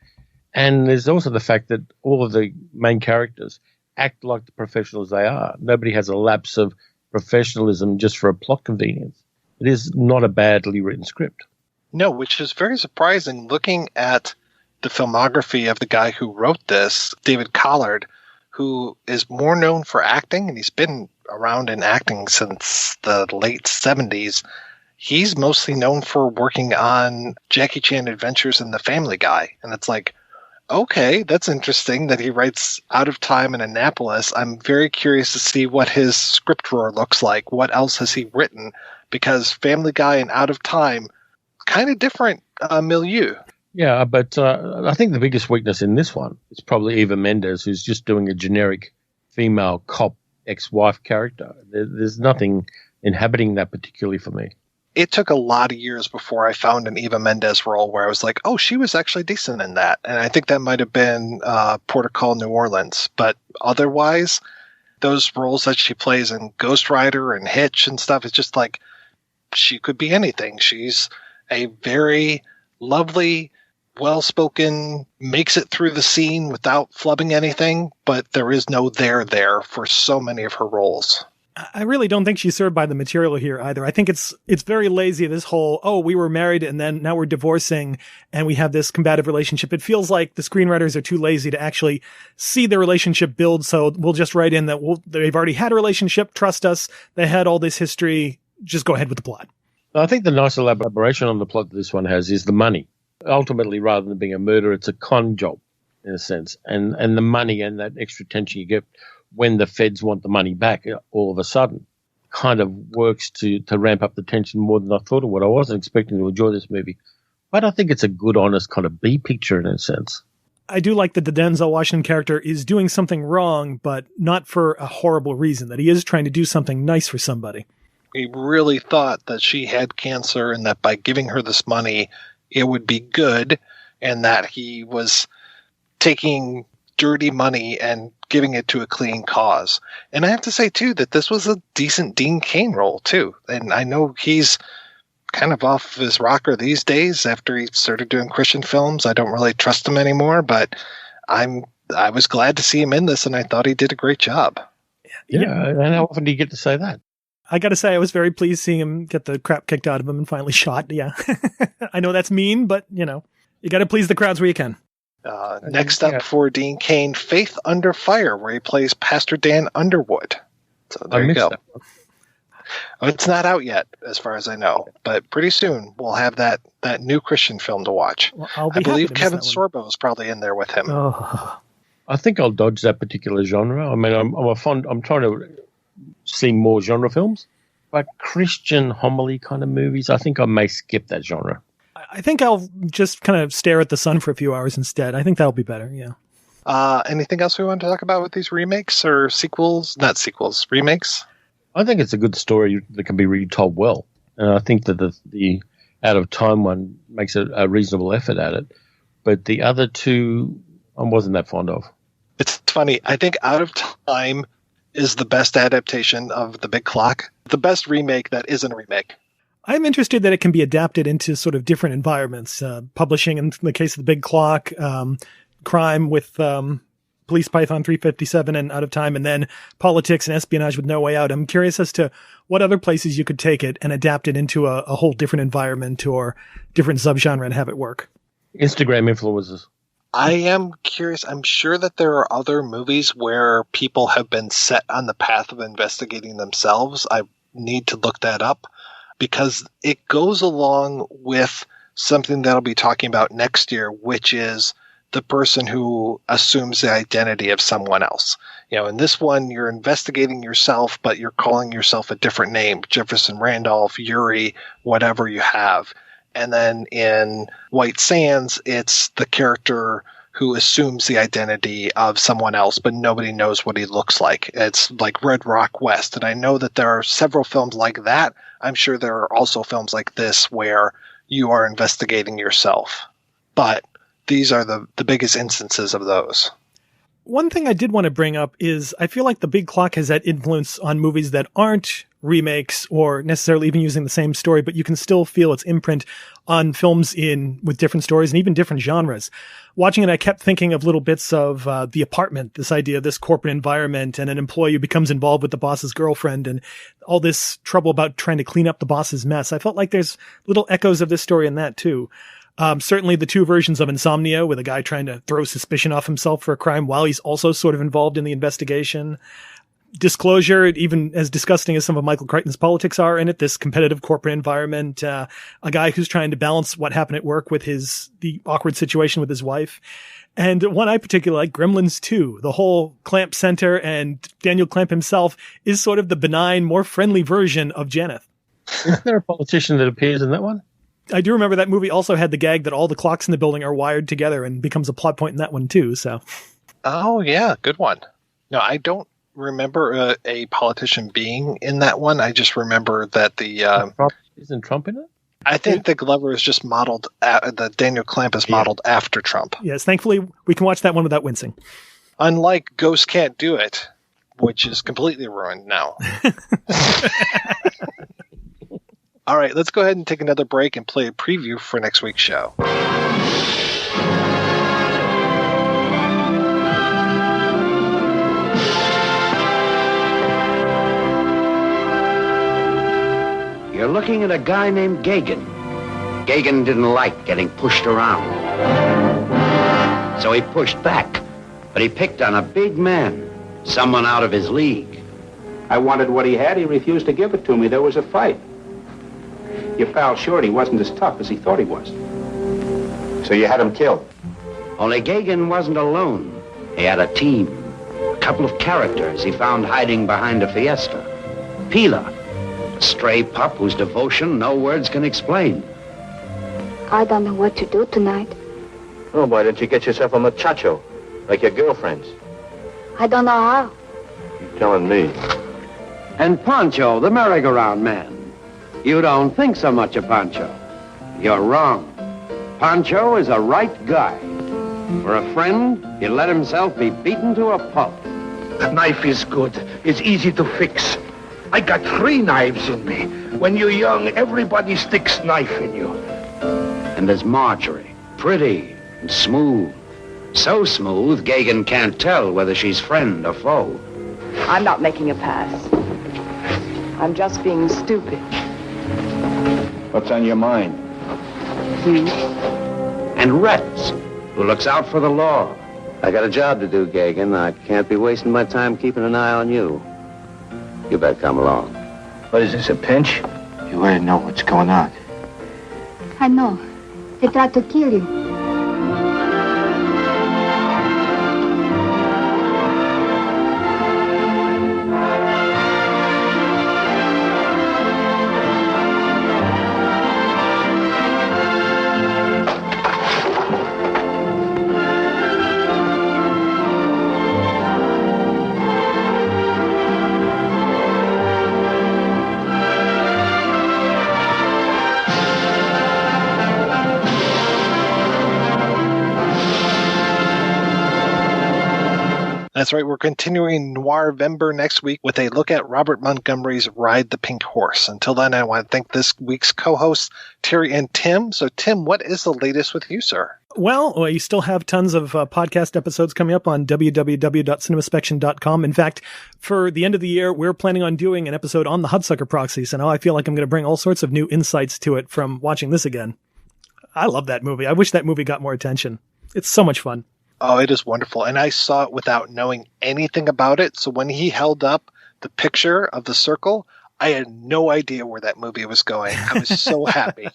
And there's also the fact that all of the main characters act like the professionals they are. Nobody has a lapse of professionalism just for a plot convenience. It is not a badly written script. No, which is very surprising looking at the filmography of the guy who wrote this, David Collard, who is more known for acting, and he's been around in acting since the late 70s. He's mostly known for working on Jackie Chan Adventures and The Family Guy. And it's like, okay, that's interesting that he writes Out of Time and Annapolis. I'm very curious to see what his script drawer looks like. What else has he written? Because Family Guy and Out of Time, kind of different milieu. Yeah, but I think the biggest weakness in this one is probably Eva Mendes, who's just doing a generic female cop ex-wife character. There's nothing inhabiting that particularly for me. It took a lot of years before I found an Eva Mendes role where I was like, oh, she was actually decent in that. And I think that might have been Port of Call, New Orleans. But otherwise, those roles that she plays in Ghost Rider and Hitch and stuff, it's just like she could be anything. She's a very lovely, well-spoken, makes it through the scene without flubbing anything, but there is no there for so many of her roles. I really don't think she's served by the material here either. I think it's very lazy, this whole, oh, we were married and then now we're divorcing and we have this combative relationship. It feels like the screenwriters are too lazy to actually see the relationship build, so we'll just write in that they've already had a relationship, trust us, they had all this history, just go ahead with the plot. I think the nice elaboration on the plot that this one has is the money. Ultimately, rather than being a murder, it's a con job in a sense. And the money and that extra tension you get when the feds want the money back all of a sudden kind of works to ramp up the tension more than I thought it would. I wasn't expecting to enjoy this movie, but I think it's a good, honest kind of B picture in a sense. I do like that the Denzel Washington character is doing something wrong, but not for a horrible reason, that he is trying to do something nice for somebody. He really thought that she had cancer and that by giving her this money, it would be good, and that he was taking dirty money and giving it to a clean cause. And I have to say, too, that this was a decent Dean Cain role, too. And I know he's kind of off his rocker these days after he started doing Christian films. I don't really trust him anymore, but I was glad to see him in this, and I thought he did a great job. Yeah, and how often do you get to say that? I got to say, I was very pleased seeing him get the crap kicked out of him and finally shot. Yeah. I know that's mean, but, you got to please the crowds where you can. Next up for Dean Cain, Faith Under Fire, where he plays Pastor Dan Underwood. So there you go. It's not out yet, as far as I know, but pretty soon we'll have that new Christian film to watch. Well, I believe Kevin Sorbo is probably in there with him. Oh. I think I'll dodge that particular genre. I mean, I'm trying to see more genre films, but Christian homily kind of movies, I think I may skip that genre. I think I'll just kind of stare at the sun for a few hours instead. I think that'll be better, yeah. Anything else we want to talk about with these remakes or sequels? Not sequels, remakes? I think it's a good story that can be retold well. And I think that the Out of Time one makes a reasonable effort at it. But the other two, I wasn't that fond of. It's funny. I think Out of Time is the best adaptation of The Big Clock. The best remake that isn't a remake. I'm interested that it can be adapted into sort of different environments. Publishing, in the case of The Big Clock, crime with Police Python 357 and Out of Time, and then politics and espionage with No Way Out. I'm curious as to what other places you could take it and adapt it into a whole different environment or different subgenre and have it work. Instagram influencers. I am curious. I'm sure that there are other movies where people have been set on the path of investigating themselves. I need to look that up because it goes along with something that I'll be talking about next year, which is the person who assumes the identity of someone else. You know, in this one, you're investigating yourself, but you're calling yourself a different name, Jefferson Randolph, Yuri, whatever you have. And then in White Sands, it's the character who assumes the identity of someone else, but nobody knows what he looks like. It's like Red Rock West. And I know that there are several films like that. I'm sure there are also films like this where you are investigating yourself. But these are the biggest instances of those. One thing I did want to bring up is I feel like The Big Clock has that influence on movies that aren't remakes or necessarily even using the same story, but you can still feel its imprint on films with different stories and even different genres. Watching it, I kept thinking of little bits of The Apartment, this idea of this corporate environment and an employee who becomes involved with the boss's girlfriend and all this trouble about trying to clean up the boss's mess. I felt like there's little echoes of this story in that too. Certainly the two versions of Insomnia with a guy trying to throw suspicion off himself for a crime while he's also sort of involved in the investigation. Disclosure, even as disgusting as some of Michael Crichton's politics are in it, this competitive corporate environment, a guy who's trying to balance what happened at work with the awkward situation with his wife. And one I particularly like, Gremlins 2. The whole Clamp Center and Daniel Clamp himself is sort of the benign, more friendly version of Janoth. Isn't there a politician that appears in that one? I do remember that movie also had the gag that all the clocks in the building are wired together and becomes a plot point in that one too. So, oh yeah, good one. No, I don't remember a politician being in that one. I just remember that isn't Trump in it? I think the Glover is just modeled. The Daniel Clamp is modeled after Trump. Yes, thankfully we can watch that one without wincing. Unlike Ghost Can't Do It, which is completely ruined now. All right, let's go ahead and take another break and play a preview for next week's show. You're looking at a guy named Gagan. Gagan didn't like getting pushed around. So he pushed back, but he picked on a big man, someone out of his league. I wanted what he had. He refused to give it to me. There was a fight. Your pal Shorty wasn't as tough as he thought he was. So you had him killed? Only Gagan wasn't alone. He had a team. A couple of characters he found hiding behind a Fiesta. Pila, a stray pup whose devotion no words can explain. I don't know what to do tonight. Oh, why don't you get yourself a muchacho, like your girlfriend's? I don't know how. You're telling me. And Pancho, the merry-go-round man. You don't think so much of Pancho. You're wrong. Pancho is a right guy. For a friend, he'd let himself be beaten to a pulp. The knife is good. It's easy to fix. I got 3 knives in me. When you're young, everybody sticks knife in you. And there's Marjorie, pretty and smooth. So smooth, Gagan can't tell whether she's friend or foe. I'm not making a pass. I'm just being stupid. What's on your mind? And Rex, who looks out for the law. I got a job to do, Gagan. I can't be wasting my time keeping an eye on you. You better come along. What is this, a pinch? You already know what's going on. I know. They tried to kill you. That's right, we're continuing Noirvember next week with a look at Robert Montgomery's Ride the Pink Horse. Until then, I want to thank this week's co-hosts, Terry and Tim. So, Tim, what is the latest with you, sir? Well, you still have tons of podcast episodes coming up on www.cinemaspection.com. In fact, for the end of the year, we're planning on doing an episode on the Hudsucker Proxy. So now I feel like I'm going to bring all sorts of new insights to it from watching this again. I love that movie. I wish that movie got more attention. It's so much fun. Oh, it is wonderful. And I saw it without knowing anything about it. So when he held up the picture of the circle, I had no idea where that movie was going. I was so happy.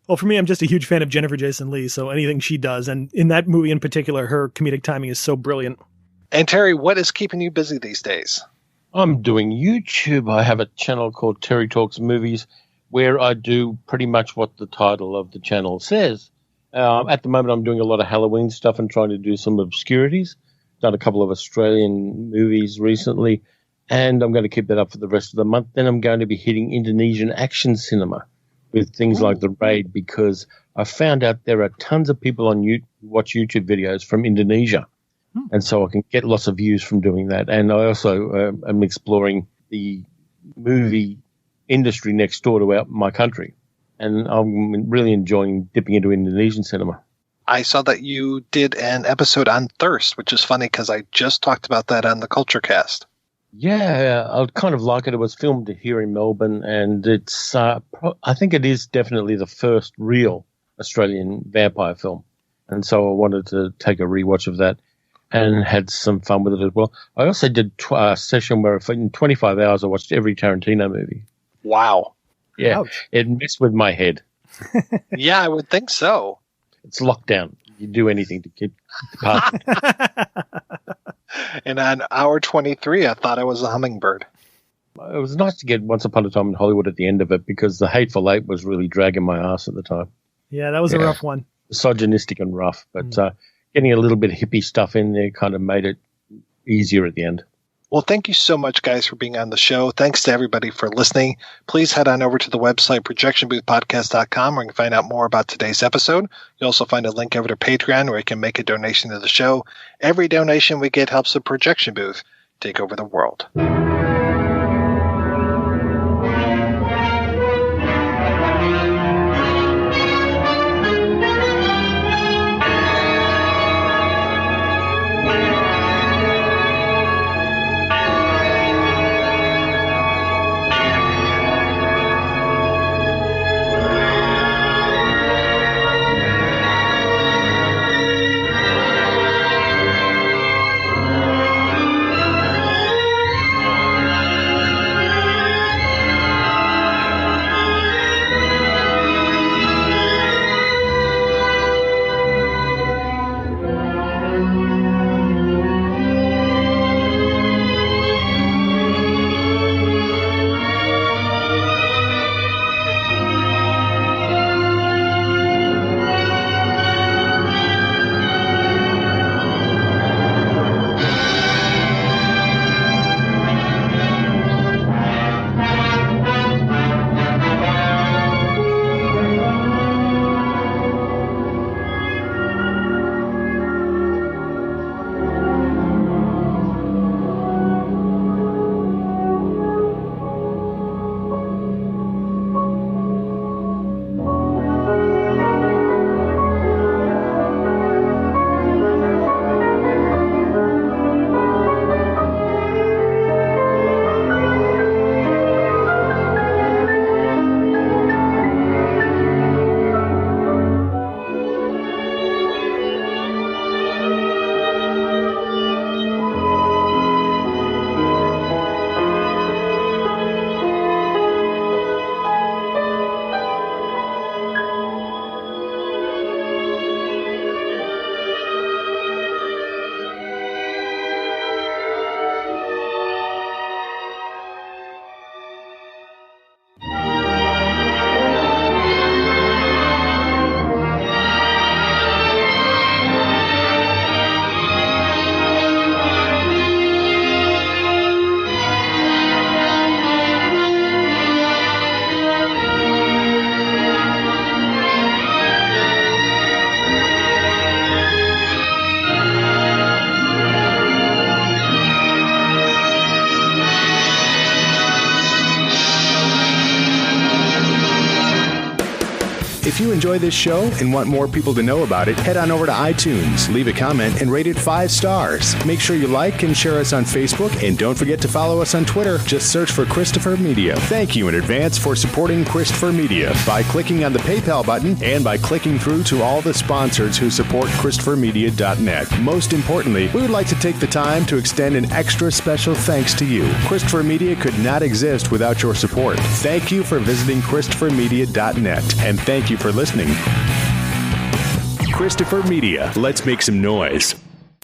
Well, for me, I'm just a huge fan of Jennifer Jason Leigh, so anything she does, and in that movie in particular, her comedic timing is so brilliant. And Terry, what is keeping you busy these days? I'm doing YouTube. I have a channel called Terry Talks Movies where I do pretty much what the title of the channel says. At the moment, I'm doing a lot of Halloween stuff and trying to do some obscurities. Done a couple of Australian movies recently, and I'm going to keep that up for the rest of the month. Then I'm going to be hitting Indonesian action cinema with things like The Raid, because I found out there are tons of people on YouTube watch YouTube videos from Indonesia, and so I can get lots of views from doing that. And I also am exploring the movie industry next door to my country, and I'm really enjoying dipping into Indonesian cinema. I saw that you did an episode on Thirst, which is funny because I just talked about that on the Culture Cast. Yeah, I kind of like it. It was filmed here in Melbourne, and it's I think it is definitely the first real Australian vampire film. And so I wanted to take a rewatch of that and had some fun with it as well. I also did a session where in 25 hours I watched every Tarantino movie. Wow. Yeah, Ouch. It messed with my head. Yeah, I would think so. It's lockdown. You do anything to keep the party. And on hour 23, I thought I was a hummingbird. It was nice to get Once Upon a Time in Hollywood at the end of it, because The Hateful Eight was really dragging my ass at the time. Yeah, that was a rough one. Misogynistic and rough, but getting a little bit of hippie stuff in there kind of made it easier at the end. Well, thank you so much, guys, for being on the show. Thanks to everybody for listening. Please head on over to the website, projectionboothpodcast.com, where you can find out more about today's episode. You'll also find a link over to Patreon, where you can make a donation to the show. Every donation we get helps the Projection Booth take over the world. If you enjoy this show and want more people to know about it, head on over to iTunes, leave a comment, and rate it 5 stars. Make sure you like and share us on Facebook, and don't forget to follow us on Twitter. Just search for Christopher Media. Thank you in advance for supporting Christopher Media by clicking on the PayPal button and by clicking through to all the sponsors who support ChristopherMedia.net. Most importantly, we would like to take the time to extend an extra special thanks to you. Christopher Media could not exist without your support. Thank you for visiting ChristopherMedia.net, and thank you for listening. Christopher Media. Let's make some noise.